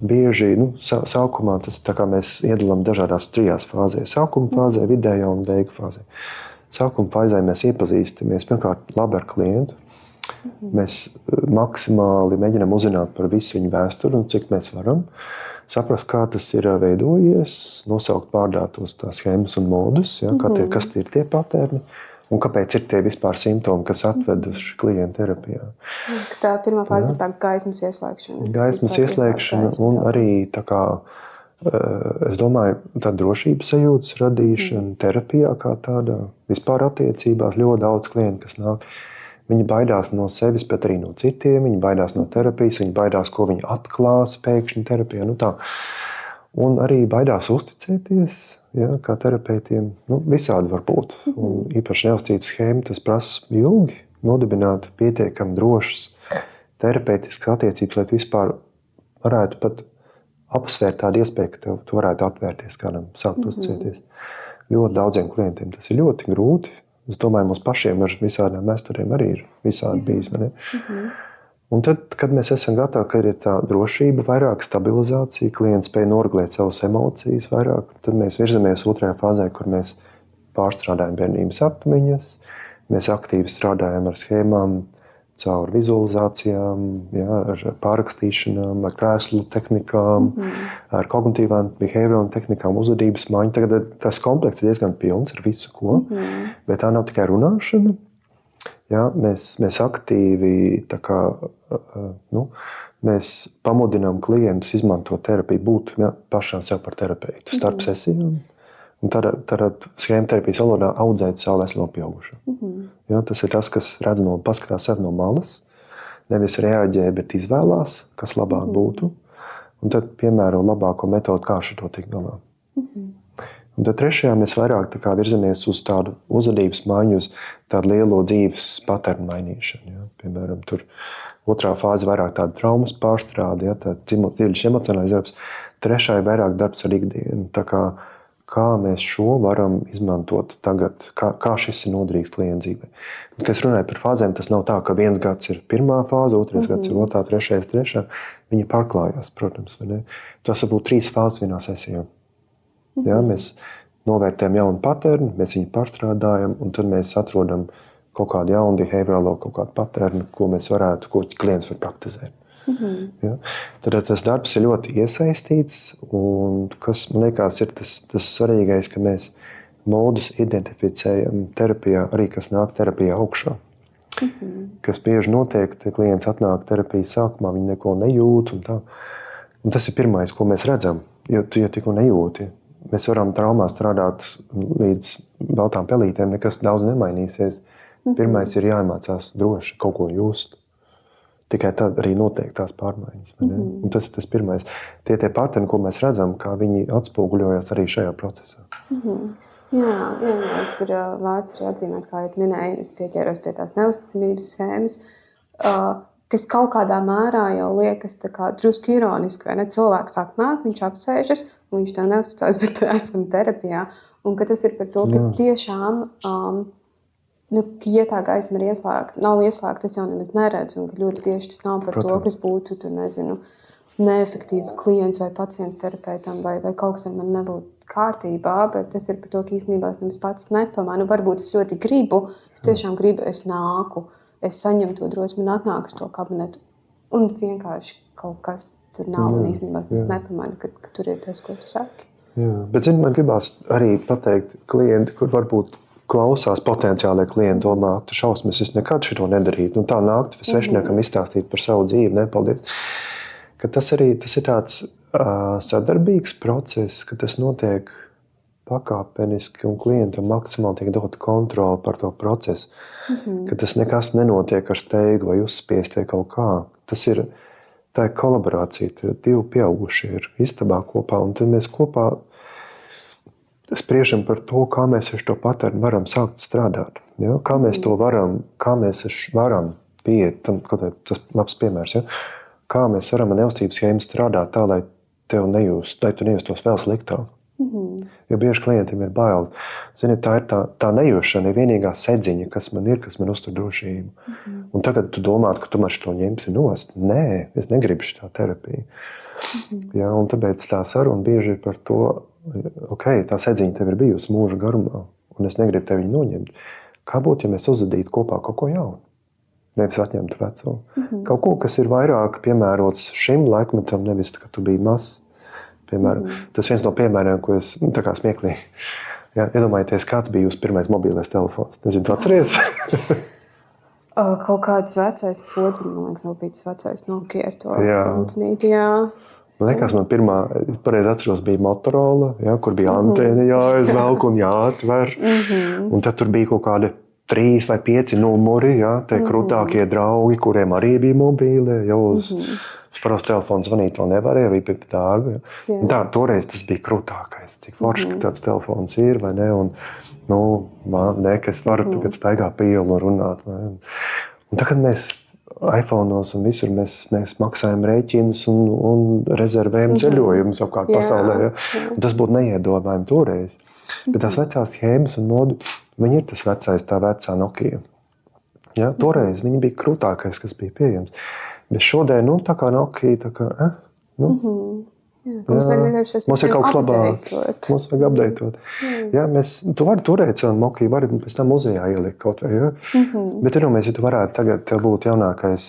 bieži, sākumā tas tā kā mēs iedalām dažādās 3 fāzēs. Sākuma fāzē, vidējā un beigu fāzē. Sākuma fāzē mēs iepazīstamies pirmkārt labi ar klientu. Mēs maksimāli mēģinām uzzināt par visu viņu vēsturi un cik mēs varam saprast, kā tas ir veidojies, nosaukt vārdā tos tās schēmas un modus, ja, kas ir tie paterni un kāpēc ir tie vispār simptomi, kas atveduši klientu terapijā. Tā pirmā fāze ir tā gaismas ieslēgšana. Gaismas ieslēgšana un arī tā kā, es domāju, tā drošības sajūtas radīšana terapijā kā tādā. Vispār attiecībās ļoti daudz klientu, kas nāk. Viņi baidās no sevis, bet arī no citiem. Viņi baidās no terapijas, viņi baidās, ko viņi atklās pēkšņi terapijā. Un arī baidās uzticēties, ja, kā terapeitiem. Visādi var būt. Un īpaši neuzticības schēma, tas prasa ilgi nodibināt pietiekami drošas terapeitiskas attiecības, lai tu vispār varētu pat apsvērt tādu iespēju, ka tu varētu atvērties kādam, sākt uzticēties. Ļoti daudziem klientiem tas ir ļoti grūti. Es domāju, mums pašiem ar visādām vēsturēm arī ir visādi bijis. Un tad, kad mēs esam gatavi, ka ir tā drošība, vairāk stabilizācija, klients spēj noregulēt savas emocijas vairāk, tad mēs virzamies otrajā fāzē, kur mēs pārstrādājam bērnības atmiņas, mēs aktīvi strādājam ar schēmām, caur vizualizācijām, ja, ar pārrakstīšanām, ar krēslu tehnikām, ar kognitīvām, behaviorālām tehnikām, uzvedības maiņu. Tagad tas komplekts ir diezgan pilns ar visu ko, bet tā nav tikai runāšana. Ja, mēs aktīvi mēs pamudinām klientus izmantot terapiju, būt pašām sev par terapeitu starp sesijām. Un tad schēma terapijas valodā audzēt savu veselo pieaugušo. Ja, tas ir tas, kas paskatās sev no malas, nevis reaģē, bet izvēlās, kas labāk būtu. Un tad piemēro labāko metodu, kā šito tikt galā. Un tad trešajā mēs vairāk virzamies uz tādu uzvedības maiņu, uz tādu lielo dzīves paternu mainīšanu. Ja. Piemēram, tur otrā fāze vairāk tāda traumas pārstrāde, ja, dziļš emocionālais darbs. Trešā ir vairāk darbs ar ikdienu. Kā mēs šo varam izmantot tagad, kā šis ir noderīgs klienta dzīvē. Un, kad es runāju par fāzēm, tas nav tā, ka 1 gads ir pirmā fāze, 2 gads ir otrā, 3, 3. Viņi pārklājās, protams. Tas var būt 3 fāzes vienā sesijā. Ja, mēs novērtējam jaunu paternu, mēs viņu pārstrādājam, un tad mēs atrodam kaut kādu jaunu behaviorālo, kaut kādu paternu, ko klients var praktizēt. Ja? Tad tas darbs ir ļoti iesaistīts, un kas man liekas ir tas svarīgais, ka mēs modus identificējam terapijā, arī kas nāk terapijā augšā. Kas bieži notiek, ka klients atnāk terapijas sākumā, viņi neko nejūt. Un tas ir pirmais, ko mēs redzam, jo tu jau tikko nejūti. Mēs varam traumā strādāt līdz baltām pelītēm, nekas daudz nemainīsies. Pirmais ir jāiemācās droši kaut ko just. Tikai tad arī notiek tās pārmaiņas. Un tas ir tas pirmais. Tie paterni, ko mēs redzam, kā viņi atspoguļojas arī šajā procesā. Jā, tas ir vārds arī atzīmēt, kā jau minēju, es pieķēros pie tās neusticamības schēmas. kas kaut kādā mērā jau liekas drusku ironiski, vai ne? Cilvēks atnāk, viņš apsēžas, un viņš tev neuzticās, bet esam terapijā. Un ka tas ir par to, ka tiešām, ja tā gaisma ir nav ieslēgta, es jau nemaz neredzu, un ka ļoti bieži tas nav par to, kas būtu, neefektīvs klients vai pacients terapeitam, vai kaut kas man nebūtu kārtībā, bet tas ir par to, ka īstenībā es nemaz pats nepamanu. Varbūt es ļoti gribu, es tiešām gribu, es nāku. Es saņemu to drosmi un atnāku uz to kabinetu. Un vienkārši kaut kas tur nav. Un īstenībā es nepamanu, ka tur ir tas, ko tu saki. Jā. Bet, man gribās arī pateikt klienti, kur varbūt klausās potenciālai klienti, domā, tu šausmas, es nekad šito nedarītu. Tā nākt svešiniekam izstāstīt par savu dzīvi, nepaldies. Ka tas ir tāds sadarbīgs process, ka tas notiek pakāpeniski un klientam maksimāli tiek dota kontrole par to procesu. Ka tas nekas nenotiek ar steigu vai uzspiest vai kaut kā. Tā ir kolaborācija, tie divi pieaugušie ir istabā kopā, un tad mēs kopā spriežam par to, kā mēs ar to patērnu varam sākt strādāt. Ja? Kā mēs to varam, kā mēs varam pieiet, tas labs piemērs, ja? Kā mēs varam ar neustības schēmu strādāt tā, lai tu nejustos vēl sliktāk. Jo bieži klientiem ir bail. Zini, tā ir tā nejūšana, ir vienīgā sedziņa, kas man uztur drošību. Un tagad tu domā, ka tu man šo ņemsi nost. Nē, es negribu šitā terapiju. Ja, un tāpēc tā saruna bieži ir par to, tā sedziņa tev ir bijusi mūža garumā, un es negribu tev viņu noņemt. Kā būtu, ja mēs uzadītu kopā kaut ko jaunu? Nevis atņemtu veco. Kaut ko, kas ir vairāk piemērots šim laikmetam, nevis, ka tu biji mazs. Piemēram, tas viens no piemēriem, ko es tā kā smieklīgi. Ja, iedomājieties, kāds bija jūsu pirmais mobilais telefons? Nezinu, tu atceries? Kaut kāds vecais podziņš, man liekas, vēl bija tas vecais Nokia ar to antenīti, jā. Man liekas, man pirmā, pareizi atceros, bija Motorola, ja, kur bija antēna jāizvelk un jāatver. Un tad tur bija kaut kādi 3 vai 5 numuri, ja, tie krūtākie draugi, kuriem arī bija mobīlie, jau uz parastu telefonu zvanīt vēl nevarēja, bija pie dārga. Ja. Tā, toreiz tas bija krūtākais, cik forši, ka tāds telefons ir, vai ne, un, ka es varu tagad staigāt pa ielu un runāt. Ne. Un tagad mēs iPhone'os un visur mēs maksājam rēķinus un rezervējam ceļojumus apkārt pasaulē. Ja. Un tas būtu neiedomājami toreiz. Bet tās vecās schēmas un modu, viņi ir tas vecais, tā vecā Nokia. Ja, toreiz viņi bija krūtākais, kas bija pieejams. Bet šodien, tā kā Nokia, tā kā, mums vajag vienkārši šo mums ir kaut kas labāks. Mums vajag updeitot. Ja, tu vari turēt savu Nokia, vari pēc tam muzejā ielikt kaut vai. Ja? Bet ja tu varētu tagad, tev būtu jaunākais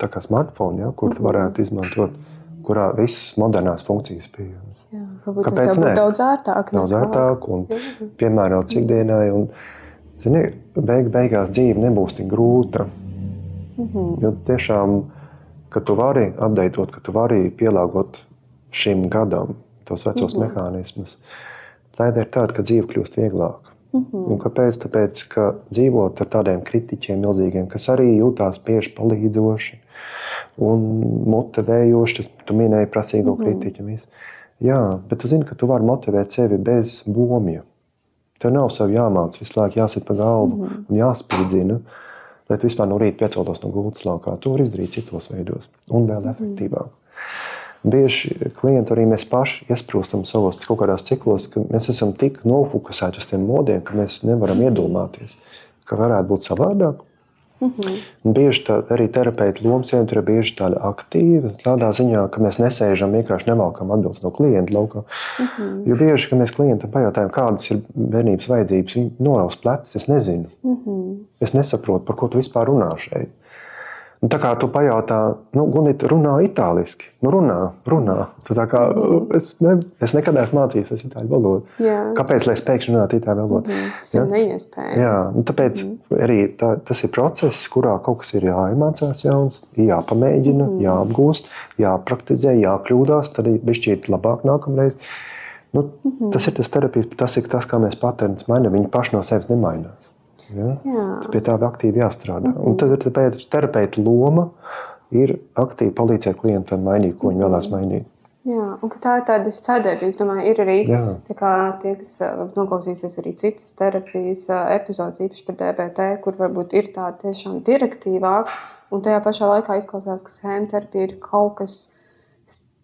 tā kā smartphone, ja, kur tu varētu izmantot, kurā visas modernās funkcijas pieejamas. Varbūt tas tev būtu daudz ārtāk. Daudz ārtāk un piemērots ikdienai. Un, zini, beigās dzīve nebūs tik grūta. Jo tiešām, ka tu vari updeitot, ka tu vari pielāgot šim gadam tos vecos mehānismus, tā ir tāda, ka dzīve kļūst vieglāka. Un kāpēc? Tāpēc, ka dzīvot ar tādiem kritiķiem milzīgiem, kas arī jūtās bieži palīdzoši un motivējoši, tas tu minēji prasīgo kritiķu. Jā, bet tu zini, ka tu vari motivēt sevi bez bomja. Tev nav sev jāmāc, visu laiku jāsit pa galvu un jāspīdzina. Lai tu vispār no rīta pieceltos no gultas laukā, to var izdarīt citos veidos un vēl efektīvāk. Bieži klienti arī mēs paši iesprūstam savos kaut kādās ciklos, ka mēs esam tik nofokusēti uz tiem modiem, ka mēs nevaram iedomāties, ka varētu būt savādāk. Un bieži arī terapeita loma tur ir bieži tāda aktīva, tādā ziņā, ka mēs nesēžam, vienkārši nevalkam atbildes no klienta laukā. Jo bieži, kad mēs klientam pajautājam, kādas ir bērnības vajadzības, viņi noraus plecs, es nezinu. Es nesaprotu, par ko tu vispār runā šeit. Un tā kā tu pajautā, Gunita, runā itāliski. Runā. Tu tā kā, es nekad esmu mācījies itāļu valodu. Kāpēc, lai es pēkšņi runātu itāļu valodu? Tas ir neiespējami. Jā, tāpēc arī tas ir process, kurā kaut kas ir jāiemācās jauns, jāpamēģina, jāapgūst, jāpraktizē, jākļūdās, tad bišķīt labāk nākamreiz. Tas ir tas terapijas, tas ir tas, kā mēs patērnus mainām. Viņi paši no sevis nemainās. Ja? Pie tā aktīvi jāstrādā. Un tad terapeita loma ir aktīvi palīdzēt klientam mainīt, ko viņi vēlās mainīt. Jā, un ka tā ir tāda sadarbība. Es domāju, ir arī tie, kas noklausīsies arī citas terapijas epizodes, īpaši par DBT, kur varbūt ir tā tiešām direktīvāk, Un tajā pašā laikā izklausās, ka schēmterapija ir kaut kas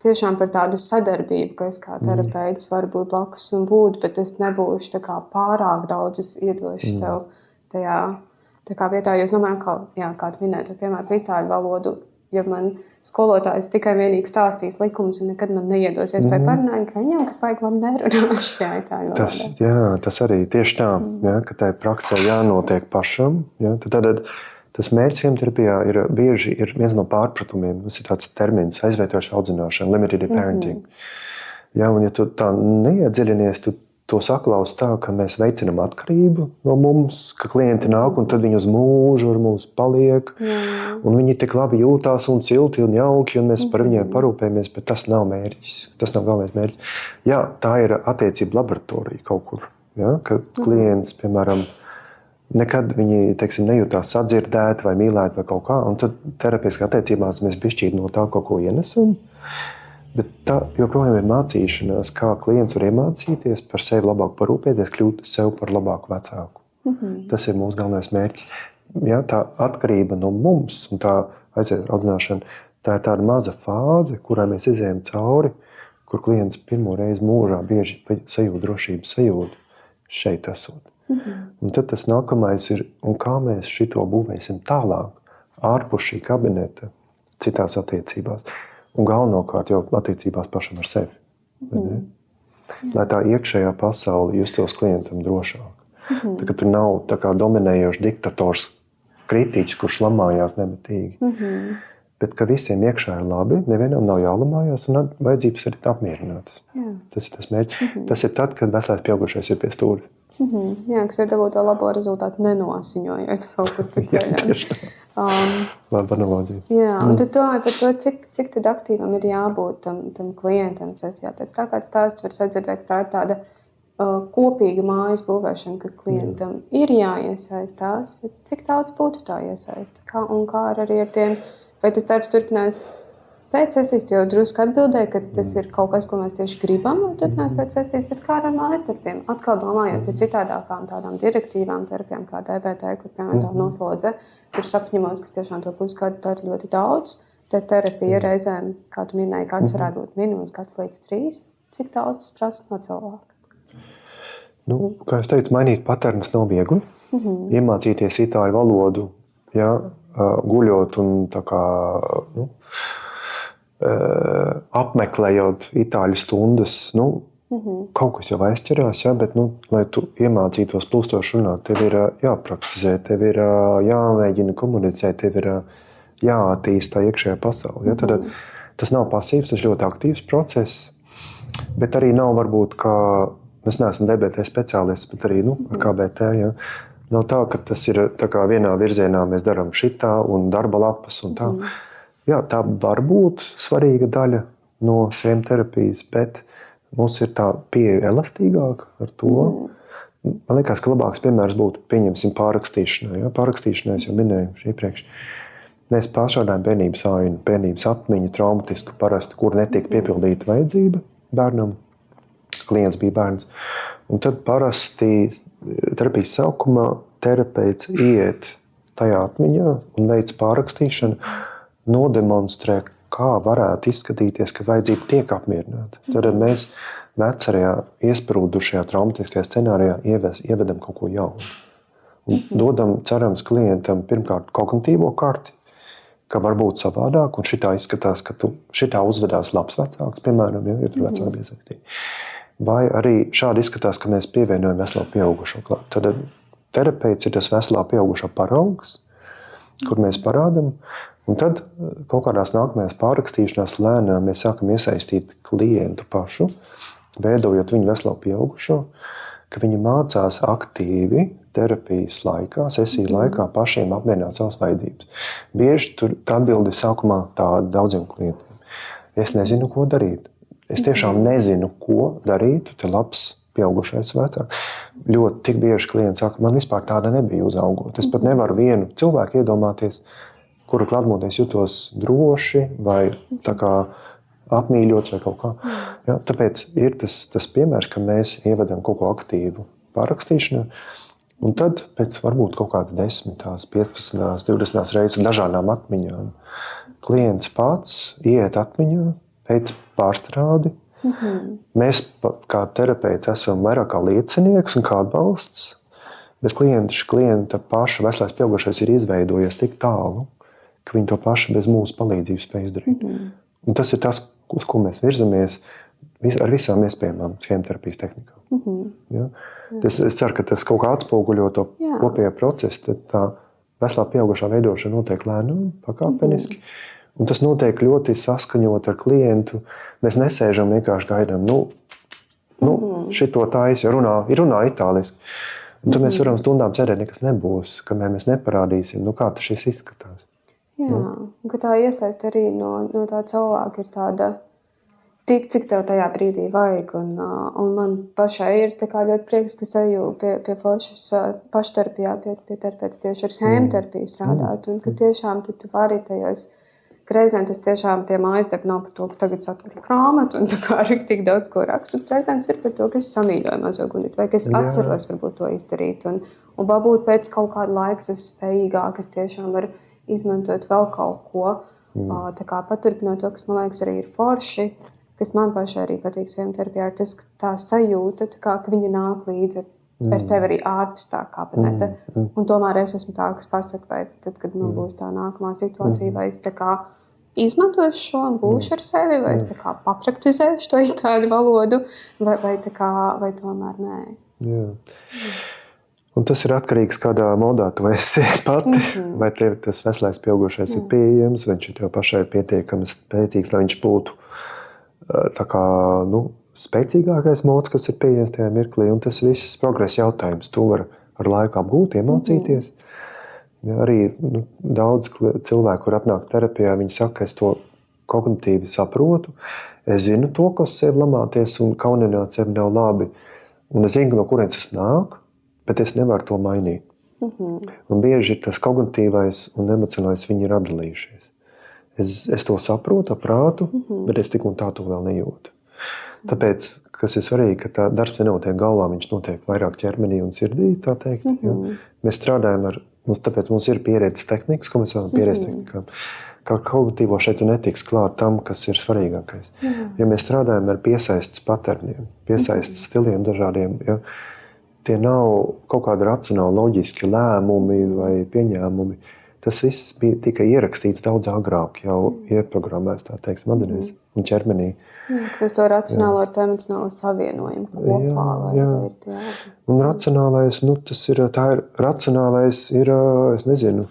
tiešām par tādu sadarbību, ka es kā terapeits varu būt blakus un būt, bet es nebūšu tā kā pārāk daudz, es iedošu tev tajā tā kā vietā, jo es domāju, kā tu minēji, piemēram, par itāļu valodu, ja man skolotājs tikai vienīgi stāstīs likumus un nekad man neiedos iespēju parunāt, ka viņam, kas baigi labi nerunā šajā itāļu valodā. Tas arī tieši tā, ka tai praksē jānotiek pašam. Tad tas mērķis schēmterapijā bieži ir viens no pārpratumiem. Tas ir tāds termins, aizvietojoša audzināšana, limited parenting. Un ja tu tā neiedziļinies, tu to saklausi tā, ka mēs veicinām atkarību no mums, ka klienti nāk un tad viņi uz mūžu ar mums paliek. Un viņi tik labi jūtās un silti un jauki, un mēs par viņiem parūpējamies, bet tas nav mērķis. Tas nav galvenais mērķis. Jā, tā ir attiecība laboratorija kaut kur. Kad klients, piemēram, nekad viņi, teiksim, nejūtās sadzirdēti vai mīlēti vai kaut kā, un tad terapeitiskā attiecībās mēs bišķīt no tā kaut ko ienesam. Bet tā joprojām ir mācīšanās, kā klients var iemācīties par sevi labāk parūpēties, kļūt sev par labāku vecāku. Tas ir mūsu galvenais mērķis. Tā atkarība no mums un tā audzināšana, tā ir tāda maza fāze, kurā mēs izējam cauri, kur klients pirmo reizi mūžā bieži sajūt drošības sajūtu šeit esot. Un tad tas nākamais ir, un kā mēs šito būvēsim tālāk, ārpus šī kabineta, citās attiecībās. Un galvenokārt jau attiecībās pašam ar sevi. Lai tā iekšējā pasaule justos klientam drošāk. Tā, ka tur nav tā kā dominējošs diktators, kritiķis, kurš lamājās nemitīgi. Bet ka visiem iekšā ir labi, nevienam nav jālamājās un vajadzības ir apmierinātas. Tas ir tas mērķis. Tas ir tad, kad veselais pieaugušais ir pie stūra. Kas ir dabūt to labo rezultātu nenosiņojot kaut kur pa ceļam. Laba analoģija. Un tad domāju par to, cik tad aktīvam ir jābūt tam klientam sesijā. Pēc tā kāds stāsts var sadzirdēt, ka tā ir tāda kopīga mājas būvēšana, ka klientam ir jāiesaistās, bet cik daudz būtu tā iesaista? Un kā arī ar tiem, vai tas darbs turpinās pēc sesijas, jo drusku atbildēja, ka tas ir kaut kas, ko mēs tieši gribam turpināt pēc sesijas, bet kā ar mājas darbiem? Atkal domājot par citādākām tādām direktīvām terapijām, kā DBT, kur piemēram tā noslodze, kurš apņemos, kas tiešām to pusgadu dara ļoti daudz. Tad terapija reizēm, kā tu minēji, kāds varētu būt minimums, kāds līdz 3. Cik daudz tas prasa no cilvēka? Kā es teicu, mainīt paternus nav viegli. Iemācīties itāļu valodu, guļot un tā kā, apmeklējot itāļu stundas, kaut kas jau aizķerās, bet, lai tu iemācītos plūstoši runāt, tev ir jāpraktizē, tev ir jāmēģina komunicēt, tev ir jāattīstā iekšējā pasaulē. Tad tas nav pasīvs, tas ļoti aktīvs process, bet arī nav varbūt kā, es neesmu DBT speciālists, bet arī ar KBT, nav tā, ka tas ir tā kā vienā virzienā mēs darām šitā un darba lapas un tā. Tā var būt svarīga daļa no schēmterapijas, bet mums ir tā pieeja elastīgāka ar to. Man liekas, ka labāks piemērs būtu, pieņemsim, pārrakstīšanai. Pārrakstīšanai es jau minēju iepriekš. Mēs pāršādājam bērnības ainu, bērnības atmiņu, traumatisku parasti, kur netiek piepildīta vajadzība bērnam. Klients bija bērns. Un tad parasti terapijas sākumā terapeits iet tajā atmiņā un veic pārrakstīšanu, nodemonstrē, kā varētu izskatīties, ka vajadzība tiek apmierināta. Tad mēs vecerajā, iesprūdušajā traumatiskajā scenārijā ievedam kaut ko jaunu. Un dodam, cerams, klientam pirmkārt kognitīvo karti, ka var būt savādāk, un šitā izskatās, ka tu šitā uzvedās labs vecāks, piemēram, ja tur vecāki iesaistīti. Vai arī šādi izskatās, ka mēs pievienojam veselo pieaugušo klāt. Tad terapeits ir tas veselā pieaugušo paraugs, kur mēs parādam. Un tad kaut kādās nākamajās pārrakstīšanās lēnām mēs sākam iesaistīt klientu pašu, veidojot viņu veselo pieaugušo, ka viņi mācās aktīvi terapijas laikā, sesiju laikā pašiem apmierināt savas vajadzības. Bieži tur atbildi sākumā tāda daudziem klientiem. Es nezinu, ko darīt. Es tiešām nezinu, ko darīt, te labs pieaugušais vecāks. Ļoti tik bieži klienti saka, man vispār tāda nebija uzaugot. Es pat nevaru vienu cilvēku iedomāties, kuru klātbūtnē jutos droši vai tā kā apmīļots vai kaut kā. Tāpēc ir tas piemērs, ka mēs ievedam kaut ko aktīvu pārrakstīšanā, Un tad pēc varbūt kaut kādas 10, 15, 20 reizes ar dažādām atmiņām klients pats iet atmiņā pēc pārstrādi. Mēs kā terapeiti esam vairāk kā liecinieks un kā atbalsts, bet klienta paša veselais pieaugušais ir izveidojies tik tālu, ka viņi to paši bez mūsu palīdzības spēj izdarīt. Un tas ir tas, uz ko mēs virzamies ar visām iespējamām schēmterapijas tehnikām. Ja? Es ceru, ka tas kaut kā atspoguļo to kopējo procesu, tad tā veselā pieaugušā veidošana notiek lēnām, pakāpeniski. Un tas notiek ļoti saskaņot ar klientu. Mēs nesēžam vienkārši gaidām, šito taisa, jo runā itāliski. Un tad mēs varam stundām cerēt, nekas nebūs, kamēr mēs neparādīsim, kā tas šis izskatās. Jā, ka tā iesaist arī no tā cilvēka ir tāda, tik, cik tev tajā brīdī vajag. Un man pašai ir ļoti prieks, ka es eju pie foršas pašterapijā, pie terapeitas tieši ar schēmterapiju strādāt. Un ka tiešām tu vari tajos, ka reizēm tas tiešām tie mājasdarbi nav par to, ka tagad saturu grāmatu un tik daudz ko rakstu. Reizēm tas ir par to, ka es samīļoju mazo gunīti vai ka es atceros varbūt to izdarīt. Un varbūt pēc kaut kāda laika es esmu spējīgāk, es tiešām varu izmantot vēl kaut ko. Tā kā paturpinot to, kas man liekas arī ir forši, kas man pašai arī patīk schēmterapijā, ir tas, ka tā sajūta, ka viņa nāk līdzi ar tevi arī ārpus tā kabineta. Un tomēr es esmu tā, kas pasaka, vai tad, kad man būs tā nākamā situācija, vai es tā kā izmantošu šo un būšu ar sevi, vai es tā kā papraktizēšu to itāļu valodu, vai tomēr nē. Jā. Un tas ir atkarīgs, kādā modā tu esi pati, vai tev tas veselais pieaugušais ir pieejams, vai viņš ir tev pašai pietiekami spēcīgs, lai viņš būtu tā kā, spēcīgākais mods, kas ir pieejams tajā mirklī, un tas viss progresa jautājums. Tu vari ar laiku apgūt, iemācīties. Ja, arī daudz cilvēku, kur atnāk terapijā, viņi saka, es to kognitīvi saprotu, es zinu to, kas sevi lamāties un kaunināt sevi nav labi, un es zinu, no kurienes es nāku, bet es nevaru to mainīt. Un bieži tas kognitīvais un emocionālais viņi ir atdalījušies. Es to saprotu, prātu, bet es tik un tā to vēl nejūtu. Tāpēc, kas ir svarīgi, ka tā darbs nenotiek galvā, viņš notiek vairāk ķermenī un sirdī, tā teikt. Ja? Mēs strādājam tāpēc mums ir pieredzes tehnikas, ko mēs varam pieredzes tehnikām. Kā kognitīvo šeit netiks klāt tam, kas ir svarīgākais. Ja mēs strādājam ar piesaistes paterniem, piesaistes stiliem dažādiem, ja, tie nav kaut kādi racionāli, loģiski lēmumi vai pieņēmumi. Tas viss bija tikai ierakstīts daudz agrāk, jau ieprogrammēts, tā teikt, smadzenēs un ķermenī. Mēs to racionālo ar to emocionālo savienojumu kopā. Jā. Un racionālais, racionālais ir, es nezinu,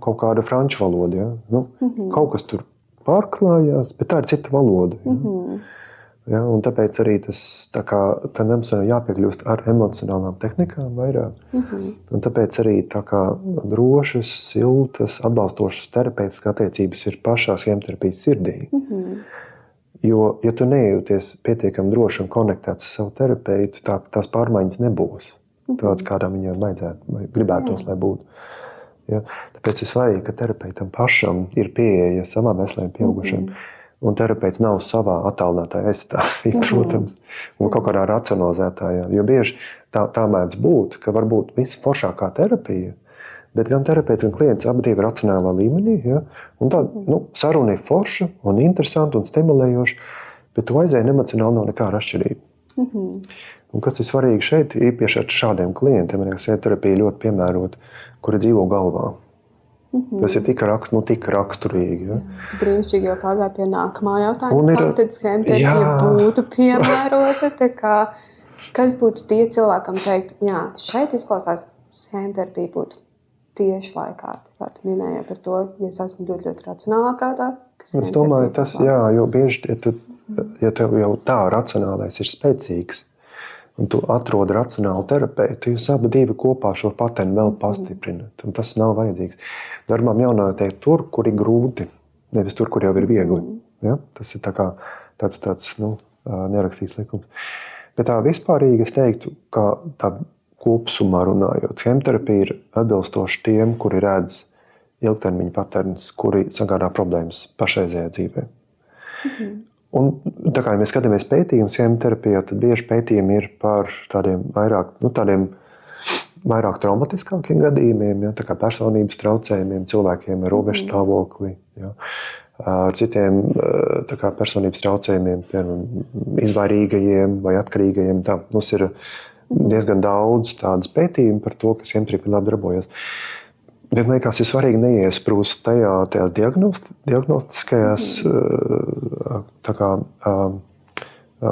kaut kāda franču valoda. Ja? Kaut kas tur pārklājās, bet tā ir cita valoda. Ja? Ja, un tāpēc arī tam jāpiekļūst ar emocionālām tehnikām vairāk. Un tāpēc arī drošas, siltas, atbalstošas terapeitiskas attiecības ir pašā schēmterapijas sirdī. Jo, ja tu nejūties pietiekami droši un konektēts ar savu terapeitu, tās pārmaiņas nebūs tādas, kādām viņiem vajadzētu vai gribētos, lai būtu. Ja, tāpēc ir svarīgi, ka terapeitam pašam ir pieeja savam veselajam pieaugušam. Un terapeits nav savā attālinātā aizstāvī, protams, un kaut kādā racionalizētājā. Jo bieži tā mēdz būt, ka varbūt viss foršākā terapija, bet gan terapeits, gan klients abi ir racionālā līmenī. Ja? Un tā saruna ir forša un interesanta un stimulējoša, bet tu aizēji emocionāli nav nekāda atšķirība. Un kas ir svarīgi šeit, īpaši ar šādiem klientiem, ka schēmterapija ļoti piemērota, kuri dzīvo galvā. Tas ir tik raksturīgi. Ja? Tu brīnišķīgi jau pārgāji pie nākamā jautājuma. Kā tad schēmterapija būtu piemērota? Kas būtu tie cilvēkam teikt, jā, šeit izklausās schēmterapija būtu tieši laikā? Kā tu minēji par to, ja es esmu ļoti racionālā prātā. Es domāju, jo bieži, ja tev jau tā racionālais ir spēcīgs, un tu atrodi racionālu terapeitu, jūs abi divi kopā šo patēnu vēl pastiprināt. Un tas nav vajadzīgs. Darbām jānotiek tur, kur ir grūti, nevis tur, kur jau ir viegli. Ja? Tas ir tāds nerakstīts likums. Bet tā vispārīgi es teiktu, ka tā kopsumā runājot, schēmterapija ir atbilstoši tiem, kuri redz ilgtermiņa patērnus, kuri sagādā problēmas pašreizējā dzīvē. Un tā kā ja mēs skatāmies pētījumus schēmterapijā, tad bieži pētījumi ir par tādiem vairāk, tādiem vairāk traumatiskākiem gadījumiem, ja, tā kā personības traucējumiem, cilvēkiem ar robežu stāvokli, ja, ar citiem tā kā personības traucējumiem, piemēram, izvairīgajiem vai atkarīgajiem. Tā, mums ir diezgan daudz tādas pētījumu par to, ka schemterapija labi darbojas. Bet man liekas, ir svarīgi neiesprūst tajās diagnostiskajās tā kā,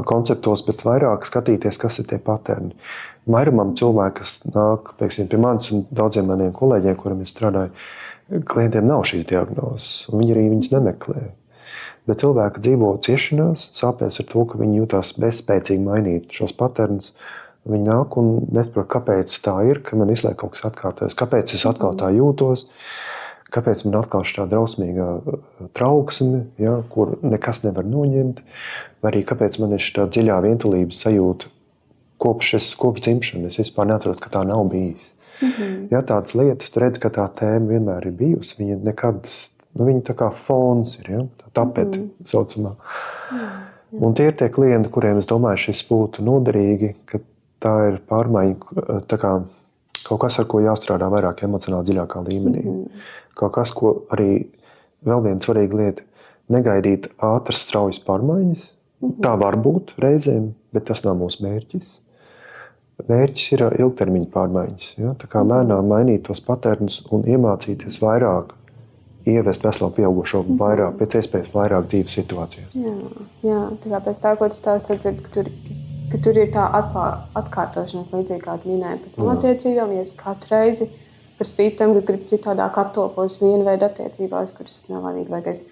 konceptos, bet vairāk skatīties, kas ir tie paterni. Vairumam cilvēki, kas nāk, teiksim, pie manis un daudziem maniem kolēģiem, kuriem es strādāju, klientiem nav šīs diagnozes, un viņi arī viņas nemeklē. Bet cilvēki dzīvo ciešanās, sāpēs ar to, ka viņi jūtās bezspēcīgi mainīt šos paternus. Viņi nāk un nesaprot, kāpēc tā ir, ka man visu laiku kaut kas atkārtojas, kāpēc es atkal tā jūtos, kāpēc man atkal šī drausmīgā trauksme, ja, kur nekas nevar noņemt, vai arī kāpēc man ir šī dziļā vientulības sajūta kopš dzimšanas. Es vispār neatceros, ka tā nav bijis. Ja, tādas lietas, tu redz, ka tā tēma vienmēr ir bijusi. Viņa nekad, viņa tā kā fons ir, ja, tā tapete saucamā. Un tie ir tie klienti, kuriem es domāju, šis būtu noderīgi, ka tā ir pārmaiņa, tā kā kaut kas, ar ko jāstrādā vairāk emocionāli dziļākā līmenī. Kaut kas, ko arī vēl viena svarīga lieta, negaidīt ātras, straujas pārmaiņas. Tā var būt reizēm, bet tas nav mūsu mērķis. Mērķis ir ilgtermiņa pārmaiņas. Ja? Tā kā lēnām mainīt tos paternus un iemācīties vairāk, ievest veselo pieaugušo vairāk, pēc iespējas vairāk dzīves situācijās. Jā, tā kā pēc tā, ko tu stāsti, ka tur ir tā atkārtošanās, līdzīgi kā tu minēji par tām attiecībām, ja es katru reizi par spīti tam, kas grib citādāk attopos vienu veidu attiecībās, kuras es nelaimīgi, vai es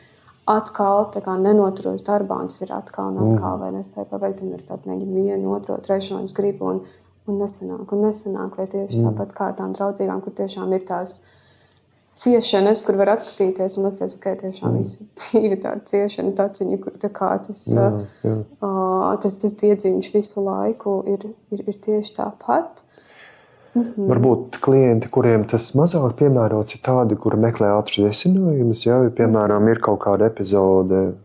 atkal tā kā nenoturos darbā, un tas ir atkal un atkal, vai nespēju pabeigt universitāti, mēģinu vienu, otro, trešo, un es gribu, un nesanāk, vai tieši tāpat kā ar tām draudzībām, kur tiešām ir tās ciešanas, kur var atskatīties un likties, ka tiešām visu dzīvi tāda ciešana, taciņa, kur tā kā tas diedziņš visu laiku ir tieši tāpat. Varbūt klienti, kuriem tas mazāk piemērots, ir tādi, kuri meklē ātrus risinājumus. Ja, piemēram, ir kaut kāda epizode,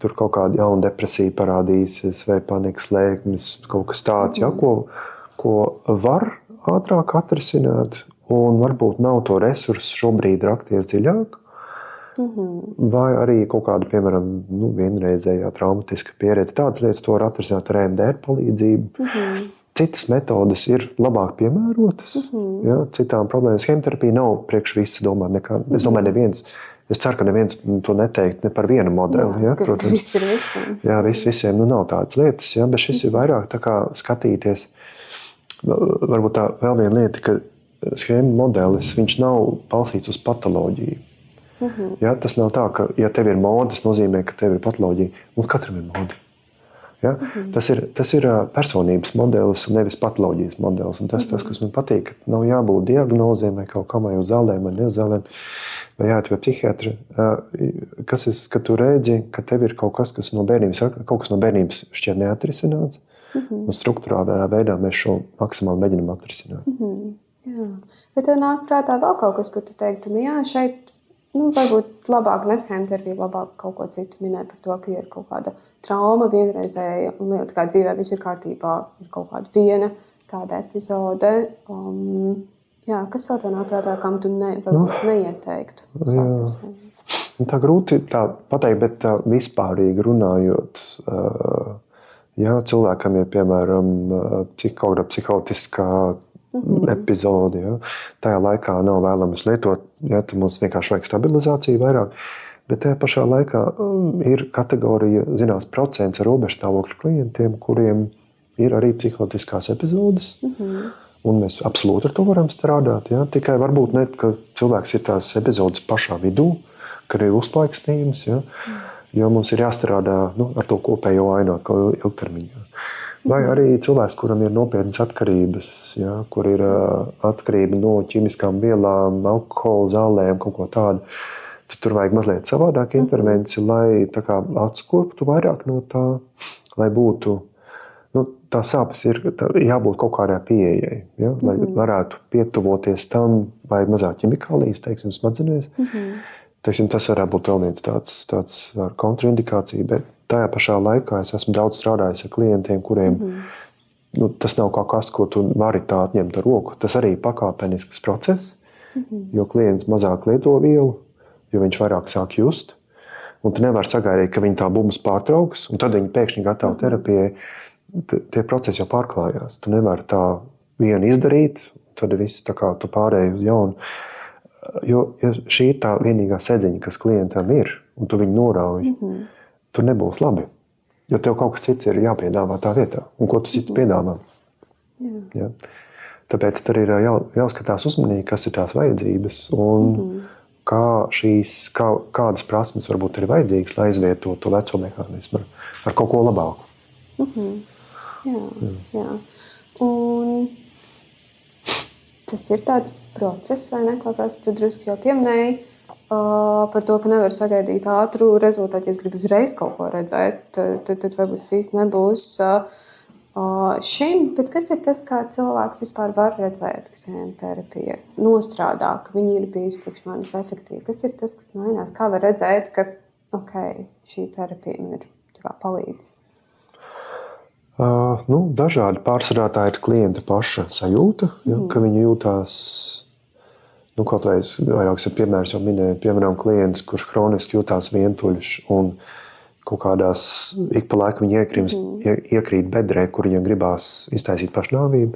tur kaut kāda jauna depresija parādīsies, vai panikas lēkmes, kaut kas tāds, ja, ko var ātrāk atrisināt, un varbūt nav to resursu šobrīd rakties dziļāk, vai arī kaut kāda, piemēram, vienreizējā traumatiska pieredze. Tādas lietas to var atrisināt ar EMDR palīdzību. Citas metodes ir labāk piemērotas. Ja, citām problēmām schemterapija nav priekš visa domāt nekā. Es domāju, neviens. Es ceru, ka neviens to neteikt ne par vienu modeli. Ja, protams. Viss ir visiem. Jā, visiem nav tādas lietas. Ja, bet šis ir vairāk tā kā skatīties. Varbūt tā vēl viena lieta, ka schēma modelis, viņš nav balstīts uz patoloģiju. Ja, tas nav tā, ka, ja tev ir mode, tas nozīmē, ka tev ir patoloģija. Mums katram ir mode. Ja? Tas ir personības modelis, nevis patoloģijas modelis. Un tas, kas man patīk, ka nav jābūt diagnozēm vai kaut kam, vai uz zālēm, vai ne uz zālēm, vai jāiet pie psihiatra. Kad tu redzi, ka tev ir kaut kas no bērnības šķiet neatrisināts, un struktūrālā veidā mēs šo maksimāli mēģinām atrisināt. Jā. Bet tev nāk prātā vēl kaut kas, ko tu teiktu, jā, šeit varbūt labāk neschemterapija, labāk kaut ko citu minē par to, ka ir kaut kāda trauma vienreizēja un lieta, kā dzīvē viss ir kārtībā, ir kaut kāda viena tāda epizode. Jā, kas vēl tev nāk prātā, kam tu neieteiktu? Tā grūti tā pateikt, bet tā vispārīgi runājot, jā, cilvēkam ir, piemēram, kaut kāda psihotiskā epizode, ja. Tajā laikā nav vēlams lietot, ja, tad mums vienkārši vajag stabilizāciju vairāk, bet tajā pašā laikā ir kategorija, zinās, procents ar robežu stāvokļu klientiem, kuriem ir arī psihotiskās epizodes, un mēs absolūti ar to varam strādāt, ja. Tikai varbūt ne, ka cilvēks ir tās epizodes pašā vidū, kad ir uzplaiksnījums, ja, jo mums ir jāstrādā ar to kopējo ainu ilgtermiņā. Vai arī cilvēks, kuram ir nopietnas atkarības, ja, kur ir atkarība no ķīmiskām vielām, alkohola, zālēm, kaut ko tādu. Tur vajag mazliet savādāk intervenciju, lai tā kā atskoptu vairāk no tā, lai būtu, tā sāpes ir jābūt kaut kādai pieejai, ja, lai varētu pietuvoties tam, vai mazāk ķimikālijas, teiksim, smadzenēs. Teiksim, tas varētu būt vēl viens tāds kontraindikācija, bet tajā pašā laikā es esmu daudz strādājis ar klientiem, kuriem tas nav kaut kas, ko tu vari tā atņemt ar roku. Tas arī ir pakāpenisks process, jo klients mazāk lieto vielu, jo viņš vairāk sāk just. Un tu nevari sagaidīt, ka viņi tā bumbas pārtrauks, un tad viņi pēkšņi gatavi terapijai. Tie procesi jau pārklājās. Tu nevari tā vienu izdarīt, tad viss tā kā tu pārēji uz jaunu. Jo šī ir tā vienīgā sedziņa, kas klientam ir, un tu viņu norauji, tur nebūs labi. Jo tev kaut kas cits ir jāpiedāvā tā vietā. Un ko tu citu piedāvā? Ja? Tāpēc tur ir jāskatās uzmanīgi, kas ir tās vajadzības, un kādas prasmes varbūt ir vajadzīgas, lai izvietotu to veco mehānismu ar kaut ko labāku. Jā. Un tas ir tāds process, vai ne? Kāds tu drusku jau pieminēji par to, ka nevar sagaidīt ātru rezultātu. Ja es gribu uzreiz kaut ko redzēt, tad varbūt tas īsti nebūs šim. Bet kas ir tas, kā cilvēks vispār var redzēt, ka sēmterapija nostrādā, ka viņi ir bijusi priekš manis efektīvi? Kas ir tas, kas mainās? Kā var redzēt, ka šī terapija man ir palīdz? Dažādi pārsvarā tā ir klienta paša sajūta, ka viņi jūtās, kaut vai es vairākus piemērus jau minēju, piemēram, klients, kurš kroniski jūtās vientuļš un kaut kādās ik pa laikam viņi iekrīt bedrē, kur viņiem gribās iztaisīt pašnāvību,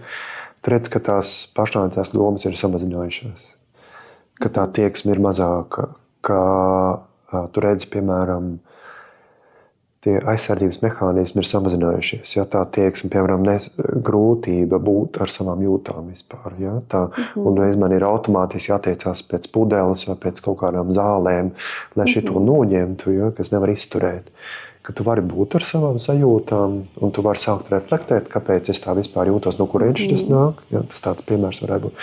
tu redz, ka tās pašnāvības domas ir samazinājušās, ka tā tieksme ir mazāka, ka tu redz, piemēram, tie aizsardzības mehānismi ir samazinājušies. Ja, tā tieksme, piemēram, grūtība būt ar savām jūtām vispār. Ja, un reiz man ir automātiski jātiecās pēc pudeles vai pēc kaut kādām zālēm, lai šito noņemtu, ja, kas nevar izturēt. Ka tu vari būt ar savām sajūtām un tu vari sākt reflektēt, kāpēc es tā vispār jūtos, no kurienes tas nāk. Ja, tas tāds piemērs varētu būt.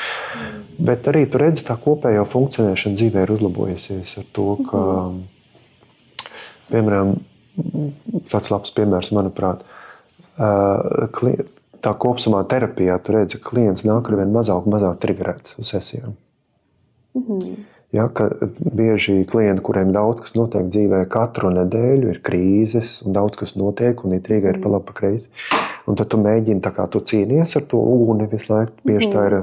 Bet arī tu redzi, tā kopējo funkcionēšana dzīvē ir uzlabojusies ar to, ka, piemēram, tāds labs piemērs, manuprāt, tā kopsumā terapijā tu redzi, ka klients nāk ar vien mazāk triggerēts uz sesijām. Ja, ka bieži klienti, kuriem daudz kas notiek dzīvē, katru nedēļu ir krīzes un daudz kas notiek un ir triggeri pa labi pa kreisi. Un tad tu mēģini, tā kā tu cīnies ar to uguni visu laiku, bieži tā ir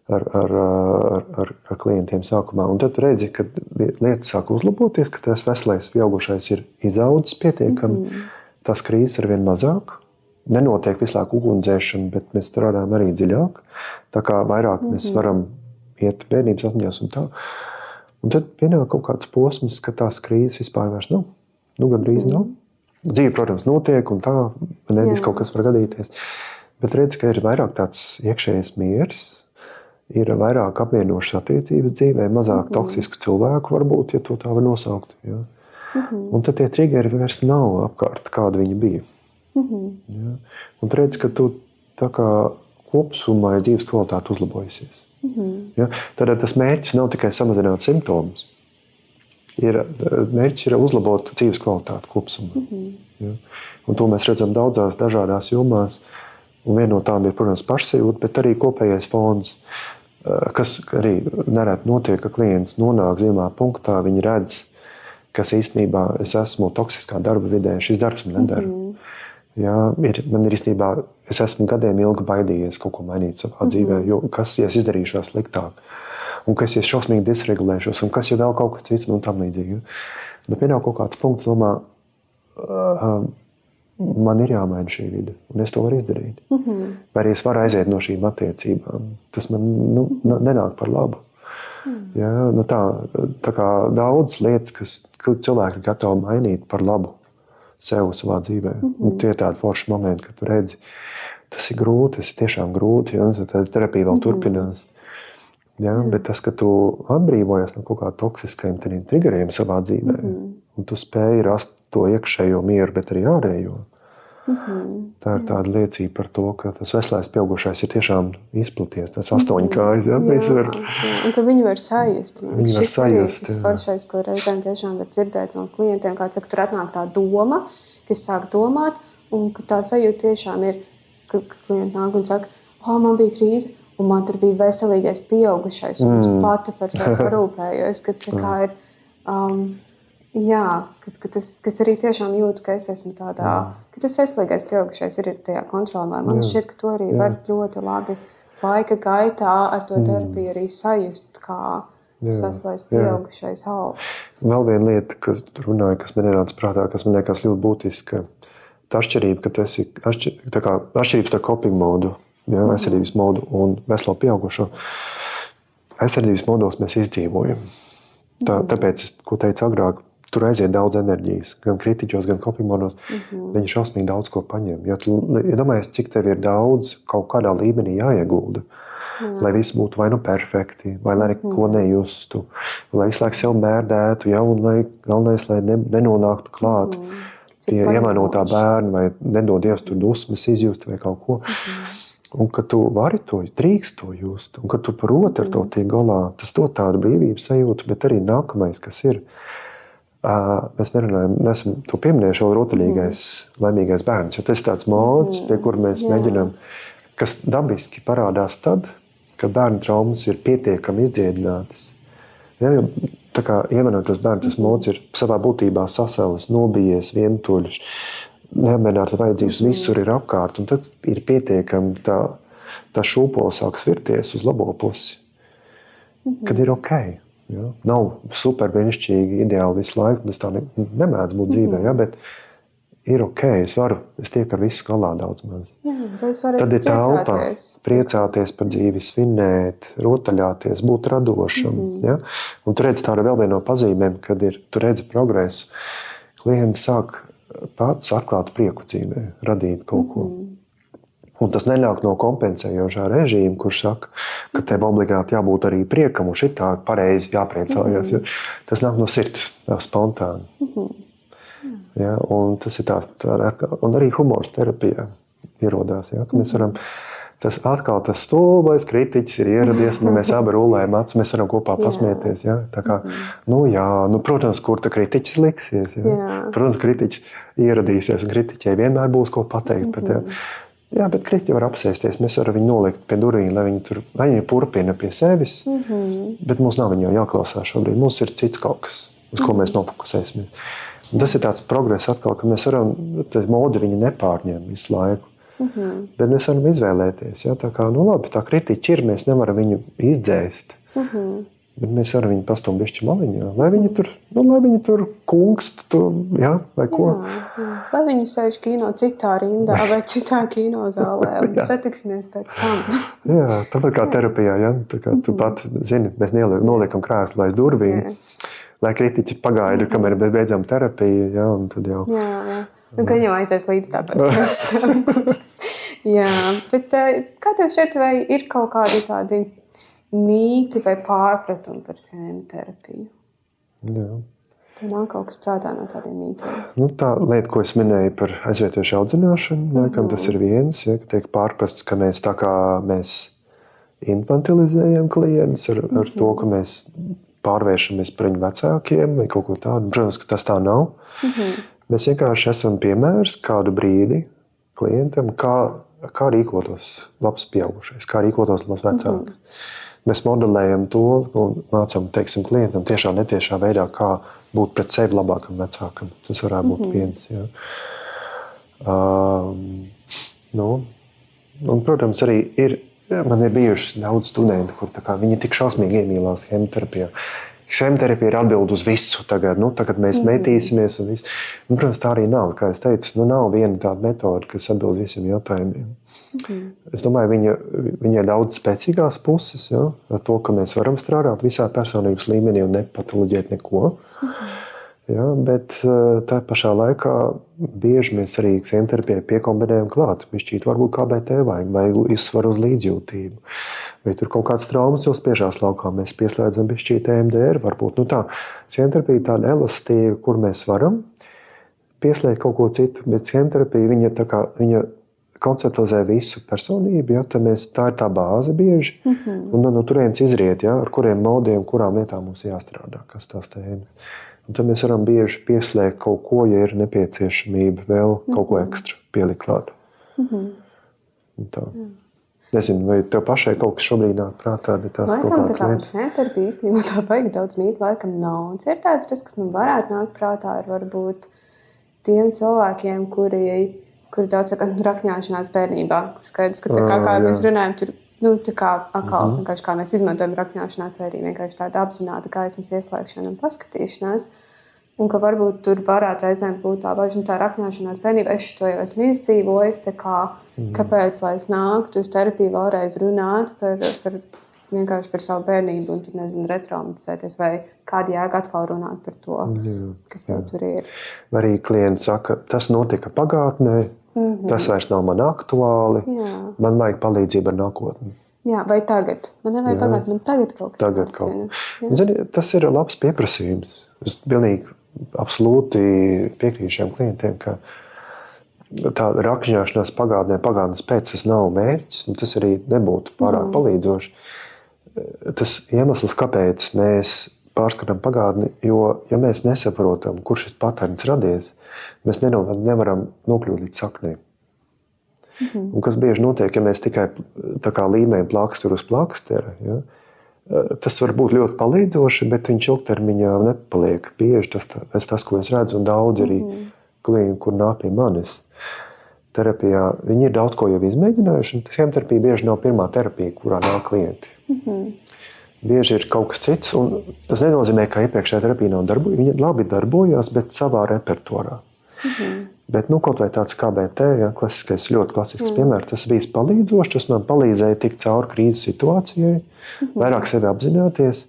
ar klientiem sākumā. Un tad tu redzi, ka lietas sāk uzlaboties, ka tas veselais pieaugušais ir izaudzis pietiekami, tās krīzes ar vien mazāk. Nenotiek visu laiku ugundzēšana, bet mēs strādājam arī dziļāk. Tā kā vairāk mēs varam iet bērnības atmiņās un tā. Un tad pienāk kaut kāds posms, ka tās krīzes vispār vairs nav. Gandrīz nav. Dzīve, protams, notiek un tā, nevis kaut kas var gadīties. Bet redz, ka ir vairāk tāds iekšējais miers, ir vairāk apvienošas attiecības dzīvē, mazāk toksisku cilvēku varbūt, ja to tā var nosaukt. Ja. Un tad tie triggeri vairs nav apkārt, kāda viņi bija. Ja. Un redz, ka tu tā kā kopsumā ir dzīves kvalitāte uzlabojusies. Ja. Tad tas mērķis nav tikai samazināt simptomus. Mērķis ir uzlabot dzīves kvalitāti kopsumā. Ja. Un to mēs redzam daudzās dažādās jomās. Un viena no tām ir, protams, pašsajūta, bet arī kopējais fons. Kas arī nereti notiek, ka klients nonāk zināmā punktā, viņi redz, kas īstenībā es esmu toksiskā darba vidē, šis darbs man nedara. Ja, man ir īstenībā, es esmu gadiem ilgi baidījies kaut ko mainīt savā dzīvē, jo kas, ja es izdarīšu vēl sliktāk, un kas, ja es šausmīgi disregulēšos, un kas, ja vēl kaut kas cits, un tam līdzīgi. Bet pienāk kaut kāds punkts, domā, man ir jāmaina šī vide, un es to varu izdarīt. Vai arī es varu aiziet no šīm attiecībām. Tas man nenāk par labu. Ja, tā kā daudz lietas, kas cilvēki ir gatavi mainīt par labu sev savā dzīvē. Un tie ir tādi forši momenti, kad tu redzi, tas ir grūti, tas ir tiešām grūti, ja, tad terapija vēl turpinās. Ja, bet tas, ka tu atbrīvojies no kaut kā toksiskajiem triggeriem savā dzīvē, un tu spēji rast to iekšējo mieru, bet arī ārējo. Tā ir tāda liecība par to, ka tas veselais pieaugušais ir tiešām izplaties, tāds 8 kājas. Ja? Un ka viņi var sajust. Šis arī ir tas foršais, ko reizēm tiešām var dzirdēt no klientiem, kā saka, tur atnāk tā doma, kas sāk domāt, un ka tā sajūta tiešām ir, ka klienti nāk un saka, man bija krīze, un man tur bija veselīgais pieaugušais, un es pati par sevi parūpējos, ka tā kā ir... Jā, kas arī tiešām jūtu, ka es esmu tādā, ka tas veselīgais pieaugušais ir tajā kontrolē. Man šķiet, ka to arī var ļoti labi laika gaitā ar to terapiju arī sajust, kā saslēdz pieaugušais aug. Vēl viena lieta, kas runāja, kas man ienāca prātā, kas man liekas ļoti būtiska, tā atšķirība, ka tu esi atšķirības starp coping modu, aizsardzības modu un veselo pieaugušo. Aizsardzības modos mēs izdzīvojam. Tāpēc, ko teicu agrāk, tur aiziet daudz enerģijas, gan kritiķos, gan coping modos. Viņi šausmīgi daudz ko paņem. Ja domājies, cik tev ir daudz kaut kādā līmenī jāiegulda, lai viss būtu vai nu perfekti, vai lai neko nejustu, lai visu laiku sev mērdētu, un lai galvenais, lai nenonāktu klāt pie ievainotā bērna, vai nedod Dievs tur dusmas izjust vai kaut ko. Un ka tu vari to, drīkst to just, un ka tu proti ar to tiek galā, tas dod tādu brīvības sajūtu, bet arī nākamais, kas ir, mēs nerunājam, nesam to pieminējuši vēl rotaļīgais, laimīgais bērns, jo tas ir tāds mods, pie kur mēs mēģinām, kas dabiski parādās tad, kad bērnu traumas ir pietiekami izdziedinātas. Ja, jo tā kā ievainotos bērns, tas mods ir savā būtībā sasalis, nobijies, vientuļš, neapmierināta vajadzības visur ir apkārt, un tad ir pietiekami tā šūpola sāks virties uz labo pusi, kad ir ok. Ja? Nav super brīnišķīgi, ideāli visu laiku, tas tā nemēdz būt dzīvē, ja? Bet ir ok, es tieku ar visu galā daudz maz. Tad ir telpa priecāties par dzīvi, svinēt, rotaļāties, būt radošam. Ja? Un tu redzi tāda vēl viena no pazīmēm, kad tu redzi progresu. Klienti sāk pats atklāt prieku dzīvē, radīt kaut ko. Un tas neļauk no kompensējošā režīma, kurš saka, ka tev obligāti jābūt arī priekam, un šitā pareizi jāpriecājas. Ja? Tas nāk no sirds, spontāni. Ja? Un tas ir un arī humors terapijā ierodās. Ja? Ka mēs varam, tas stulbais kritiķis ir ieradies, un mēs abi rullējam acis, mēs varam kopā pasmieties. Ja? Tā kā, protams, kur ta kritiķis liksies. Ja? Protams, kritiķis ieradīsies, un kritiķei vienmēr būs ko pateikt par tevi. Jā, bet kritiķi var apsēsties, mēs varam viņu nolikt pie durvīm, lai viņi turpina pie sevis, bet mums nav viņu jāklausās šobrīd. Mums ir cits kaut kas, uz ko mēs nofokusēsimies. Un tas ir tāds progress atkal, ka mēs varam, modi viņi nepārņem visu laiku, bet mēs varam izvēlēties. Ja? Tā kā, labi, tā kritiķi ir, mēs nevaram viņu izdzēst. Bet mēs varam viņu pastumt bišķi maliņā, lai viņi tur kungst, vai ko. Vai viņi sēž kino citā rindā vai citā kinozālē un satiksimies pēc tam. Jā, tāpat kā terapijā, ja? Tā kā tu pat zini, mēs noliekam krēslu aiz durvīm, lai kritiķi pagaida, kamēr mēs beidzam terapiju, ja? Un tad jau. Jā. Un ka jau aizies līdz tāpat. Jā, bet kā tev šķiet, vai ir kaut kādi tādi mīti vai pārpratumi par schēmu terapiju? Jā. Tev nāk kaut kas prātā no tādiem mītiem? Tā lieta, ko es minēju par aizvietojušu audzināšanu, laikam tas ir viens, ja, ka tiek pārprasts, ka mēs infantilizējam klientus ar to, ka mēs pārvēršamies par viņu vecākiem vai kaut ko tādu. Protams, ka tas tā nav. Mēs vienkārši esam piemērs kādu brīdi klientam, kā rīkotos labs pieaugušais, kā rīkotos labs vecāks. Mēs modelējam to un mācām, klientam tiešā netiešā veidā, kā būt pret sevi labākam vecākam. Tas varētu būt viens. Ja. Un, protams, arī man ir bijuši daudz studenti, kur viņi tik šausmīgi iemīlās schēmoterapijā. Schēmoterapija ir atbild uz visu tagad. Tagad mēs metīsimies un visu. Protams, tā arī nav. Kā es teicu, nav viena tāda metode, kas atbild visiem jautājumiem. Es domāju, viņa ir daudz spēcīgās puses, ja, ar to, ka mēs varam strādāt visā personības līmenī un nepatoloģēt neko. Ja, bet tā pašā laikā bieži mēs arī schēmoterapijai piekombinējam klāt. Bišķīt varbūt KBT vai izsvaru uz līdzjūtību. Vai tur kaut kāds traumas jau spiežās laukā, mēs pieslēdzam bišķīt EMDR. Varbūt schēmoterapija ir tāda elastīga, kur mēs varam pieslēgt kaut ko citu, bet schēmoterapija viņa konceptualizē visu personību, ja, tā ir tā bāze bieži, un no turienes izriet, ja, ar kuriem modiem, kurām lietām mums jāstrādā, kas tās tēmas. Un tad mēs varam bieži pieslēgt kaut ko, ja ir nepieciešamība vēl kaut ko ekstra pielikt klāt. Nezinu, vai tev pašai kaut kas šobrīd nāk prātā, bet tās kaut Laikam, tā kādas kā lietas. sēmterapija īstenībā tā baigi daudz mītu laikam nav dzirdēta. Tas, kas man varētu nākt prātā, ir varbūt tiem cilvēkiem, kuri daudz saka, rakņāšanās bērnībā. Kur skaidrs, ka tā kā mēs runājam, tur, tā kā atkal, vienkārši kā mēs izmantojam rakņāšanās, vai arī vienkārši tāda apzināta gaismas ieslēgšana un paskatīšanās. Un ka varbūt tur varētu reizēm būt tā bažas, tā rakņāšanās bērnībā. Es to jau esmu izdzīvojis, kāpēc lai es nāktu uz terapiju vēlreiz runāt vienkārši par savu bērnību un tur, nezinu, retraumatizēties vai kādu jēgu atkal runāt par to, kas jau tur ir. Vai arī klienti saka, tas notika pagātnē, tas vairs nav man aktuāli, man vajag palīdzību ar nākotni. Jā, vai tagad? Man nevajag pagāt, man tagad kaut kas jārisina. Zini, tas ir labs pieprasījums. Es pilnīgi absolūti piekrītu šiem klientiem, ka tā rakņāšanās pagātnes pēc tas nav mērķis, un tas arī nebūtu pārāk palīdzoši. Tas iemesls, kāpēc mēs pārskatām pagātni, jo, ja mēs nesaprotam, kur šis paterns radies, mēs nevaram nokļūt līdz saknei. Un kas bieži notiek, ja mēs tikai tā kā līmējam plāksturu uz plākstera, ja? Tas var būt ļoti palīdzoši, bet viņš ilgtermiņā nepaliek. Bieži tas, ko es redzu, un daudz arī klienti, kur nāk pie manis terapijā, viņi ir daudz ko jau izmēģinājuši, un hemterapija bieži nav pirmā terapija, kurā nāk klienti. Bieži ir kaut kas cits, un tas nenozīmē, ka iepriekšējā terapija nav darbojusies. Viņi labi darbojās, bet savā repertuārā. Bet kaut vai tāds KBT, ļoti klasisks piemērs, tas bija palīdzoši, tas man palīdzēja tikt cauri krīzes situācijai, vairāk sevi apzināties,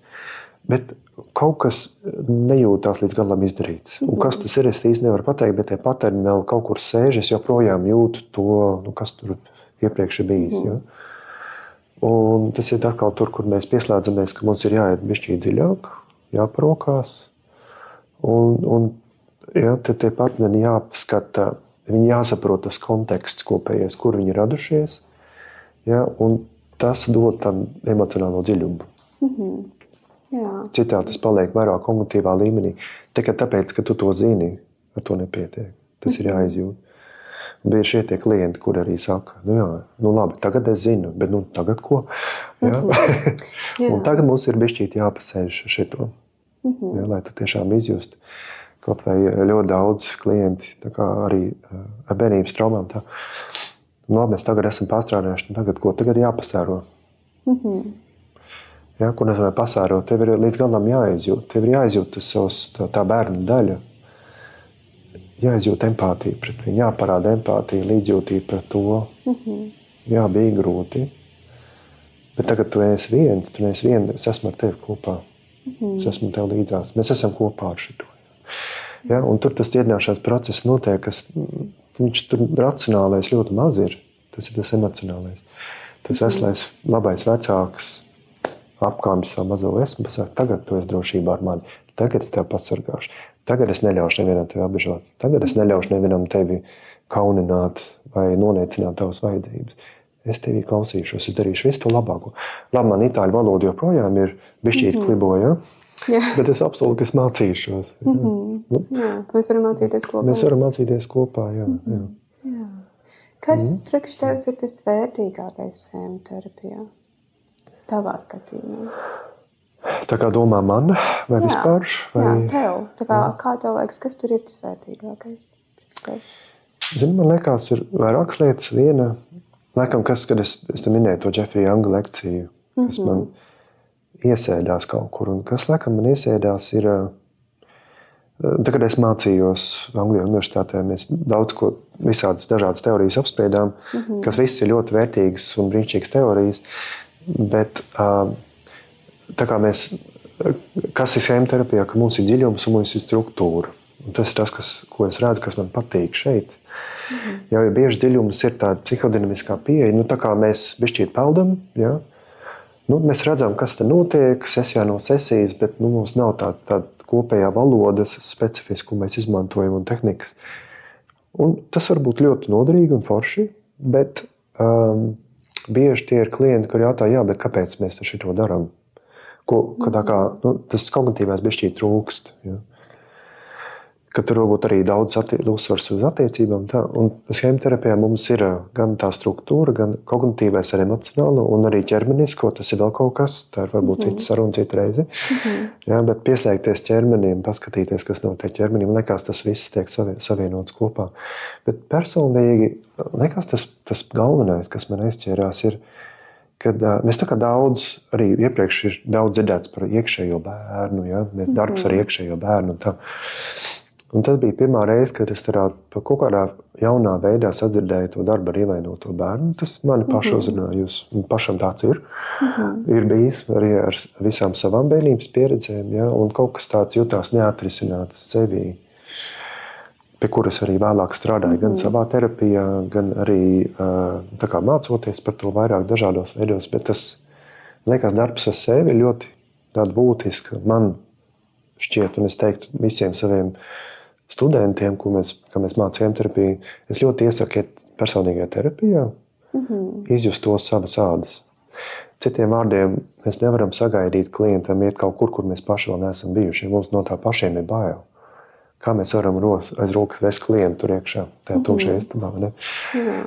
bet kaut kas nejūtās līdz galam izdarīts. Un kas tas ir, es īsti nevaru pateikt, bet tie paterni vēl kaut kur sēž, es joprojām jūtu to, kas tur iepriekš ir bijis. Ja? Un tas ir atkal tur, kur mēs pieslēdzamies, ka mums ir jāiet bišķīt dziļāk, jāparokās, un tad tie partneri jāpaskata, viņi jāsaprot tas konteksts kopējais, kur viņi radušies, ja, un tas dod tam emocionālo dziļumu. Citādi tas paliek vairāk kognitīvā līmenī. Tikai tāpēc, ka tu to zini, ar to nepietiek. Tas ir jāizjūt. Bieži šie tie klienti, kur arī saka, labi, tagad es zinu, bet tagad ko? Ja? Un tagad mums ir bišķīt jāpasēž šito, ja, lai tu tiešām izjustu. Kaut vai ļoti daudz klienti, tā kā arī ar bērnības traumām. Mēs tagad esam pārstrādājuši, tagad jāpasēro. Ja, ko nozīmē pasērot? Tev ir līdz galam jāizjūt. Tev ir jāizjūt tā bērna daļa. Jāizjūt empātiju pret viņu, jāparāda empātija, līdzjūtība pret to. Jā, bija grūti. Bet tagad tu esi viens, es esmu ar tevi kopā. Es esmu tev līdzās. Mēs esam kopā ar šito. Ja, un tur tas ķiedināšanās process notiek, viņš tur racionālais ļoti maz ir. Tas ir tas emocionālais. Tas veselais, labais vecāks apkāpj savu mazo esmu, pasaka, tagad tu esi drošībā ar mani, tagad es tevi pasargāšu, tagad es neļaušu nevienam tevi apbežot, tagad es neļaušu nevienam tevi kaunināt vai noniecināt tavas vajadzības. Es tevi klausīšos, es darīšu visu to labāko. Labi, man itāļu valoda joprojām ir bišķīt kliboja, bet es apsolu, ka es mācīšos. Mēs varam mācīties kopā. Mēs varam mācīties kopā, jā. Kas priekš tevis ir tas vērtīgākais hemterapijā? Tavā skatījumā. Tā kā domā man, vai vispār? Vai... Jā, tev. Kā tev liekas, kas tur ir tas vērtīgākais priekš tevis? Zini, man liekas, ir vairākas lietas. Viena, laikam, kad es te minēju to Jeffrey Younga lekciju, kas man iesēdās kaut kur, un kas, laikam, man iesēdās ir... Kad es mācījos Anglijā universitātē, mēs daudz ko, visādas dažādas teorijas apspriedām, kas viss ir ļoti vērtīgas un brīnišķīgas teorijas, bet tā kā mēs, kas ir hemterapijā, ka mums ir dziļums un mums ir struktūra. Un tas ir tas, ko es redzu, kas man patīk šeit. Jo bieži dziļums ir tāda psihodinamiskā pieeja, tā kā mēs bišķīt peldam, ja? Mēs redzam, kas te notiek, sesijā no sesijas, bet mums nav tāda kopējā valodas specifiska, ko mēs izmantojam un tehnikas. Un tas var būt ļoti noderīgi un forši, bet bieži tie ir klienti, kuri jautā, bet kāpēc mēs šito darām? Tas kognitīvais bišķīt trūkst. Ja? ka tur varbūt arī daudz uzsvars uz attiecībām. Tā. Un schēmu terapijā mums ir gan tā struktūra, gan kognitīvais ar emocionālo, un arī ķermenisko, tas ir vēl kaut kas, tā ir varbūt cita saruna, cita reize. Jā, bet pieslēgties ķermenim, paskatīties, kas notiek ķermenim, liekas, tas viss tiek savienots kopā. Bet personīgi, liekas, tas galvenais, kas man aizķērās, ir, kad mēs tā kā daudz, arī iepriekš ir daudz dzirdēts par iekšējo bērnu, ja? Darbs ar iekšējo bērnu un tā. Un tas bija pirmā reize, kad es kaut kādā jaunā veidā sadzirdēju to darbu ar ievainoto bērnu. Tas mani pašu uzrunāja, pašam tāds ir. Ir bijis arī ar visām savām bērnības pieredzēm, ja? Un kaut kas tāds jutās neatrisināts sevī, pie kuras arī vēlāk strādāju gan savā terapijā, gan arī tā kā mācoties par to vairāk dažādos veidos. Bet tas, liekas, darbs ar sevi ir ļoti tāda būtiska. Man šķiet, un es teiktu visiem saviem studentiem, kā mēs mācījām terapiju, es ļoti iesaku iet personīgajā terapijā, izjust to savas ādas. Citiem vārdiem, mēs nevaram sagaidīt klientam iet kaut kur mēs paši vēl neesam bijuši. Mums no tā pašiem ir bail. Kā mēs varam aiz rokas vest klientu tur iekšā, tajā tumšajā istabā, ne?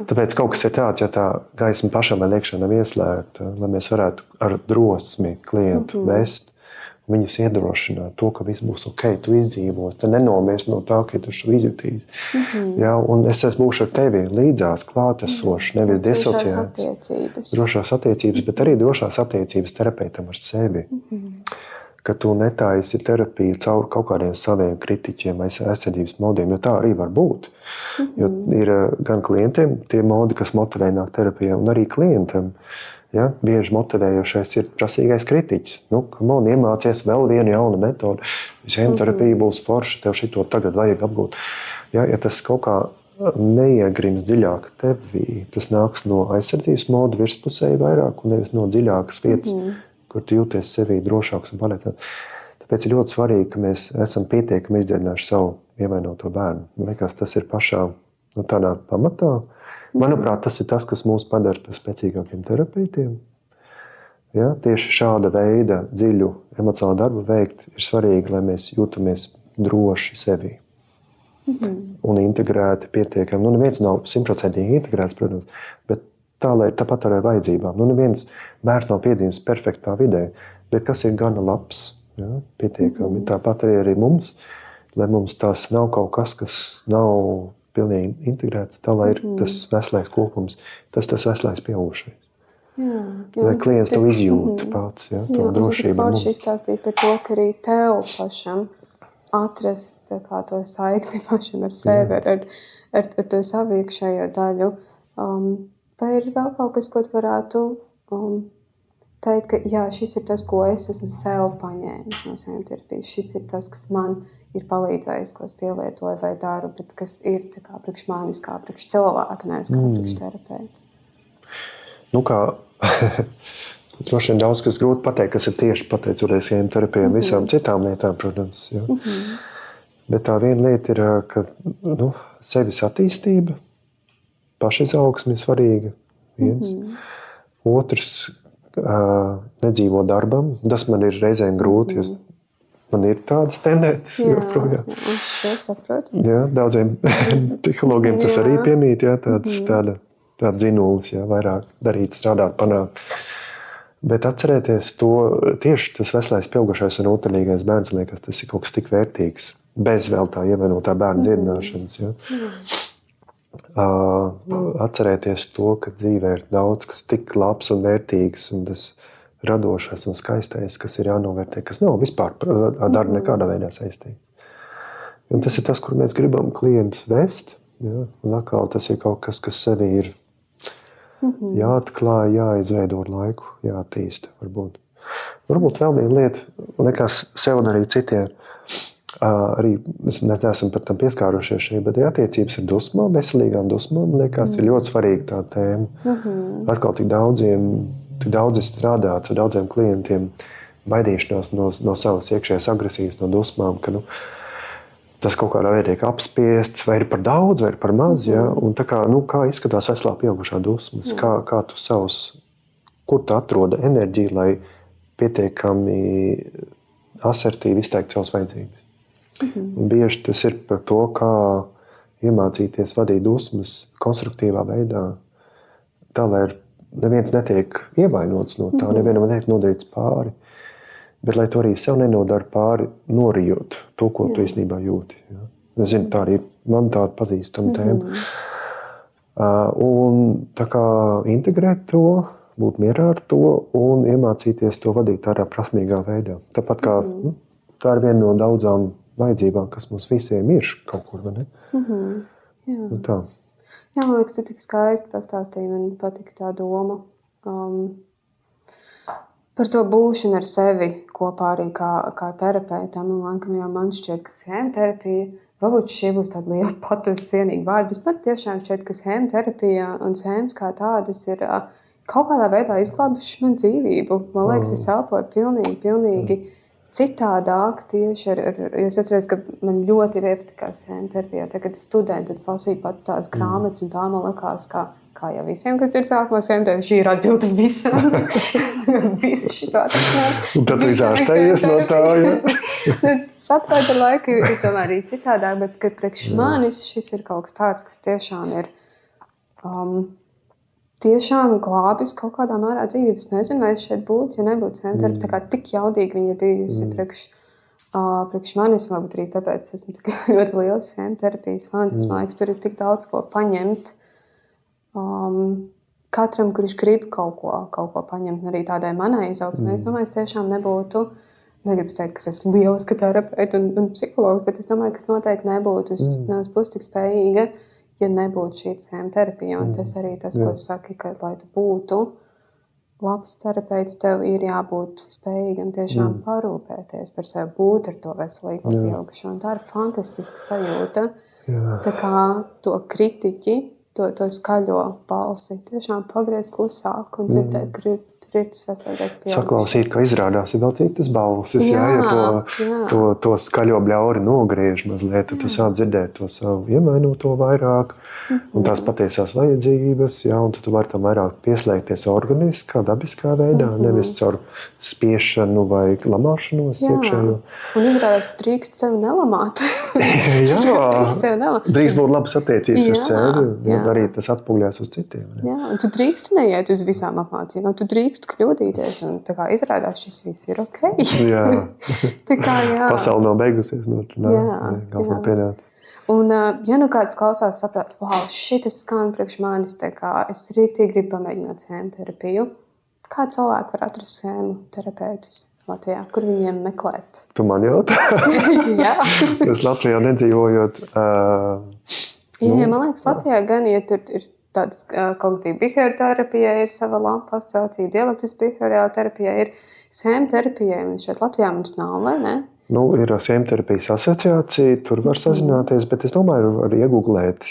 Tāpēc kaut kas ir tāds, ja tā gaisma pašam vēl iekšā nav ieslēgta, lai mēs varētu ar drosmi klientu vest, viņus iedrošināt to, ka viss būs ok, tu izdzīvos, te nenomies no tā, ka tu šo izjutīs. Ja, un es būšu ar tevi līdzās, klātesoši, nevis disociēts. Drošās attiecības, bet arī drošās attiecības terapeitam ar sevi. Ka tu netaisi terapiju caur kaut kādiem saviem kritiķiem vai aizsardzības modiem, jo tā arī var būt. Jo ir gan klientiem tie modi, kas motivē nāk terapijā, un arī klientam. Ja, bieži motivējošais ir prasīgais kritiķis. Man iemācies vēl vienu jaunu metodu. Visiem terapija būs forša, tev šito tagad vajag apgūt. Ja tas kaut kā neiegrims dziļāk tevī, tas nāks no aizsardzības modu virspusēji vairāk un nevis no dziļākas vietas, kur tu jūties sevī drošāks un palietāks. Tāpēc ir ļoti svarīgi, ka mēs esam pietiekami izdziedinājuši savu ievainoto bērnu. Man liekas, tas ir pašā tādā pamatā. Manuprāt, tas ir tas, kas mūs padara par spēcīgākiem terapeitiem. Ja? Tieši šāda veida dziļu emocionālu darbu veikt ir svarīgi, lai mēs jūtamies droši sevī. Un integrēti pietiekami. Neviens nav 100% integrēts, protams, bet tā, lai tāpat arī vajadzībām. Neviens bērns nav piedzīvojis perfektā vidē, bet kas ir gana labs, ja, pietiekami. Tāpat arī mums, lai mums tas nav kaut kas nav pilnīgi integrēts, tā lai ir tas veselais kopums, tas veselais pieaugušais. Lai klients to izjūt pats, ja, to drošību. Forši izstāstīt par to, ka arī tev pašam atrast to saikni pašam ar sevi, ar to savu iekšējo daļu. Vai ir vēl kaut kas, ko tu varētu teikt, ka jā, šis ir tas, ko es esmu sev paņēmis no saviem terapijas. Šis ir tas, kas man ir palīdzējis, ko es pielietoju vai daru, bet kas ir kā priekš manis, kā priekš cilvēka, nevis kā priekš terapeita. Droši vien daudz, kas grūti pateikt, kas ir tieši pateicoties schēmu terapijām, visām citām lietām, protams. Ja. Bet tā viena lieta ir, ka sevis attīstība, pašizaugsme ir svarīga. Viens. Otrs, nedzīvo darbam. Tas man ir reizēm grūti, jo man ir tādas tendences joprojām. Es saprotu. Jā, daudziem psihologiem tas arī piemīt, tāda dzinulis, vairāk darīt, strādāt, panākt. Bet atcerēties to, tieši tas veselais pieaugušais un utelīgais bērns, liekas, tas ir kaut kas tik vērtīgs, bez vēl tā ievainotā bērna dziedināšanas. Ja. Atcerēties to, ka dzīvē ir daudz, kas tik labs un vērtīgs, un tas radošais un skaistais, kas ir jānovērtē, kas nav vispār ar darbu nekādā veidā saistīts. Un tas ir tas, kur mēs gribam klientus vest. Ja? Un atkal tas ir kaut kas, kas sevī ir jāatklāj, jāizveido ar laiku, jāattīsta. Varbūt vēl viena lieta, liekas, sev un arī citiem. Arī mēs neesam par tam pieskārušies šeit, bet attiecības ar dusmām, veselīgām dusmām, liekas, ir ļoti svarīga tā tēma. Atkal tik daudz strādāts ar daudziem klientiem, baidīšanās no savas iekšējās agresijas, no dusmām, ka tas kaut kādā veidā tiek apspiests, vai ir par daudz, vai ir par maz. Ja? Un tā kā izskatās veselā pieaugušā dusmas, kā tu kur tu atrodi enerģiju, lai pietiekami asertīvi izteikt savas vajadzības. Un bieži tas ir par to, kā iemācīties vadīt dusmas konstruktīvā veidā, tā, lai neviens netiek ievainots no tā, nevienam netiek nodarīts pāri, bet lai to arī sev nenodara pāri, norijot to, ko tu īstenībā jūti. Ja? Es zinu, tā arī man tāda pazīstama tēma. Un tā kā integrēt to, būt mierā ar to un iemācīties to vadīt tādā prasmīgā veidā. Tāpat kā tā ir viena no daudzām vajadzībām, kas mums visiem ir kaut kur, vai ne? Jā. Tā. Jā, man liekas, tu tik skaisti pastāstīji, man patika tā doma. Par to būšanu ar sevi kopā arī kā terapeitam. Un laikam jau man šķiet, ka schēmoterapija, varbūt šie būs tādi lieli patus cienīgi vārdi, bet man tiešām šķiet, ka schēmoterapija un schēmas kā tādas ir kaut kādā veidā izglābušas man dzīvību. Man liekas, es elpoju pilnīgi citādāk tieši jo es atceros, ka man ļoti iepatikās schēmoterapijā. Kad es studēju, tad es lasīju pat tās grāmatas, un tā man likās, kā jau visiem, kas dzird sākumā schēmoterapiju, šī ir atbilde visam. Viss šitā tas mēs. Un tad tu izārstējies no tā, ja? Saprāta laika ir tomēr arī citādāk, bet kad priekš manis šis ir kaut kas tāds, kas tiešām ir tiešām glābis kaut kādā mērā dzīves. Nezinu, vai es šeit būtu, ja nebūtu schēmoterapija. Tā kā tik jaudīgi viņa bijusi priekš manis, varbūt arī tāpēc esmu ļoti liels schēmoterapijas fans, bet man liekas, tur ir tik daudz ko paņemt. Katram, kurš grib kaut ko paņemt, arī tādai manai izaugsmē, es domāju, es tiešām nebūtu, negribu teikt, ka es esmu lieliska terapeita un psihologs, bet es domāju, ka es noteikti nebūtu, es nebūtu tik spējīga, ja nebūtu šī schēmoterapija. Un tas arī tas, ko tu saki, ka, lai tu būtu labs terapeits, tev ir jābūt spējīgam tiešām parūpēties par sevi, būt ar to veselīgo pieaugušo. Un tā ir fantastiska sajūta. Tā kā to kritiķi, to skaļo balsi tiešām pagriezt klusāk un dzirdēt, kur ir tas veselīgais pieaugušais. Saklausīt, ka izrādās ir vēl citas balsis, ja to skaļo bļauri nogriež mazliet, tad tu sāc dzirdēt to savu ievainoto vairāk un tās patiesās vajadzības, un tad tu vari tam vairāk pieslēgties organiskā, dabiskā veidā, nevis caur spiešanu vai lamāšanos iekšējo. Un izrādās, ka drīkst sevi nelamāt. Drīkst būt labas attiecības ar sevi, arī tas atpūļās uz citiem. Jā, un tu drīkst neiet uz visām apmācībām, tu drīkst kļūdīties, un tā kā izrādās, šis viss ir ok. Jā. Tā kā, Pasaule nav beigusies, galvenā pienāca. Un, ja nu kāds klausās, saprāt, wow, šitas skan priekš manis, tā kā es rīktīgi gribu pamēģināt schēmoterapiju, kā cilvēki var atrast schēmoterapeitus Latvijā, kur viņiem meklēt? Tu man jautā? Jā. Es Latvijā nedzīvojot. Man liekas, Latvijā gan, ja tur ir tāds kognitīva behaviorterapija, ir sava lapa asociācija, dialektiskā behaviorāla terapija, ir schēmoterapija, un šeit Latvijā mums nav, vai ne? Ir schēmoterapijas asociācija, tur var sazināties, bet es domāju, var iegūglēt.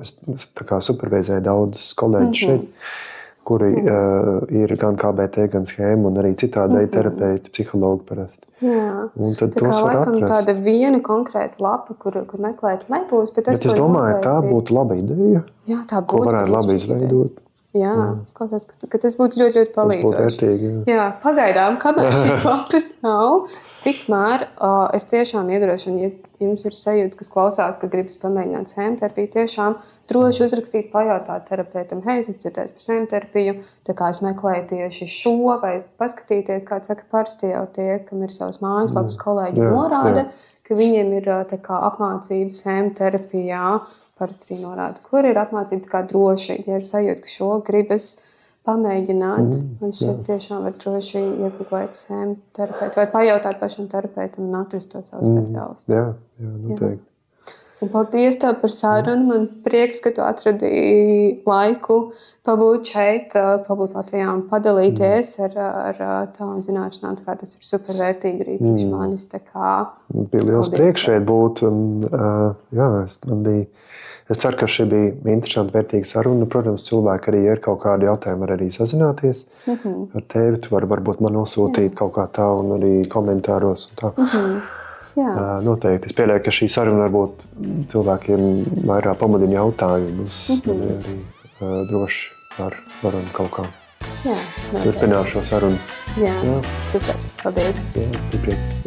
Es tā kā supervizēju daudzus kolēģus šeit, kuri ir gan KBT, gan schēma, un arī citādi terapeiti, psihologi parasti. Jā, un tad tā kā laikam tāda viena konkrēta lapa, kur meklēt nebūs, bet es domāju, tā būtu laba ideja, jā, tā būtu, ko varētu labi izveidot. Jā, es klausos, ka tas būtu ļoti, ļoti palīdzoši. Jā, pagaidām, kamēr šīs lapas nav, tikmēr es tiešām iedrošinu, ja jums ir sajūta, kas klausās, ka gribas pamēģināt schēmoterapiju, tiešām droši uzrakstīt, pajautāt terapeitam, hei, es dzirdēju par schēmoterapiju, tā kā es meklēju tieši šo, vai paskatīties, kā saka, parasti jau tie, kam ir savas mājaslapas kolēģi norāda, ka viņiem ir tā kā apmācība schēmoterapijā, parasti arī norāda, kur ir apmācība tā kā droši, ja ir sajūta, ka šo gribas pamēģināt, man šķiet tiešām var droši iegūglēt schēmoterapeitu vai pajautāt pašam terapeitam un atrast to savu speciālistu. Jā, noteikti. Un paldies tev par sarunu. Man prieks, ka tu atradīji laiku pabūt šeit, pabūt Latvijā un padalīties ar tām zināšanām. Tā kā tas ir supervērtīgi arī priekš manis. Bija liels prieks šeit būt. Es ceru, ka šī bija interesanta, vērtīga saruna. Protams, cilvēki arī ir kaut kādi jautājumi, var arī sazināties ar tevi. Tu vari varbūt man nosūtīt kaut kā tā un arī komentāros un tā. Noteikti. Es pieļauju, ka šī saruna varbūt cilvēkiem vairāk pamudina jautājumus. Arī droši varam kaut kā turpināt šo sarunu. Jā, super. Paldies. Jā, prieks.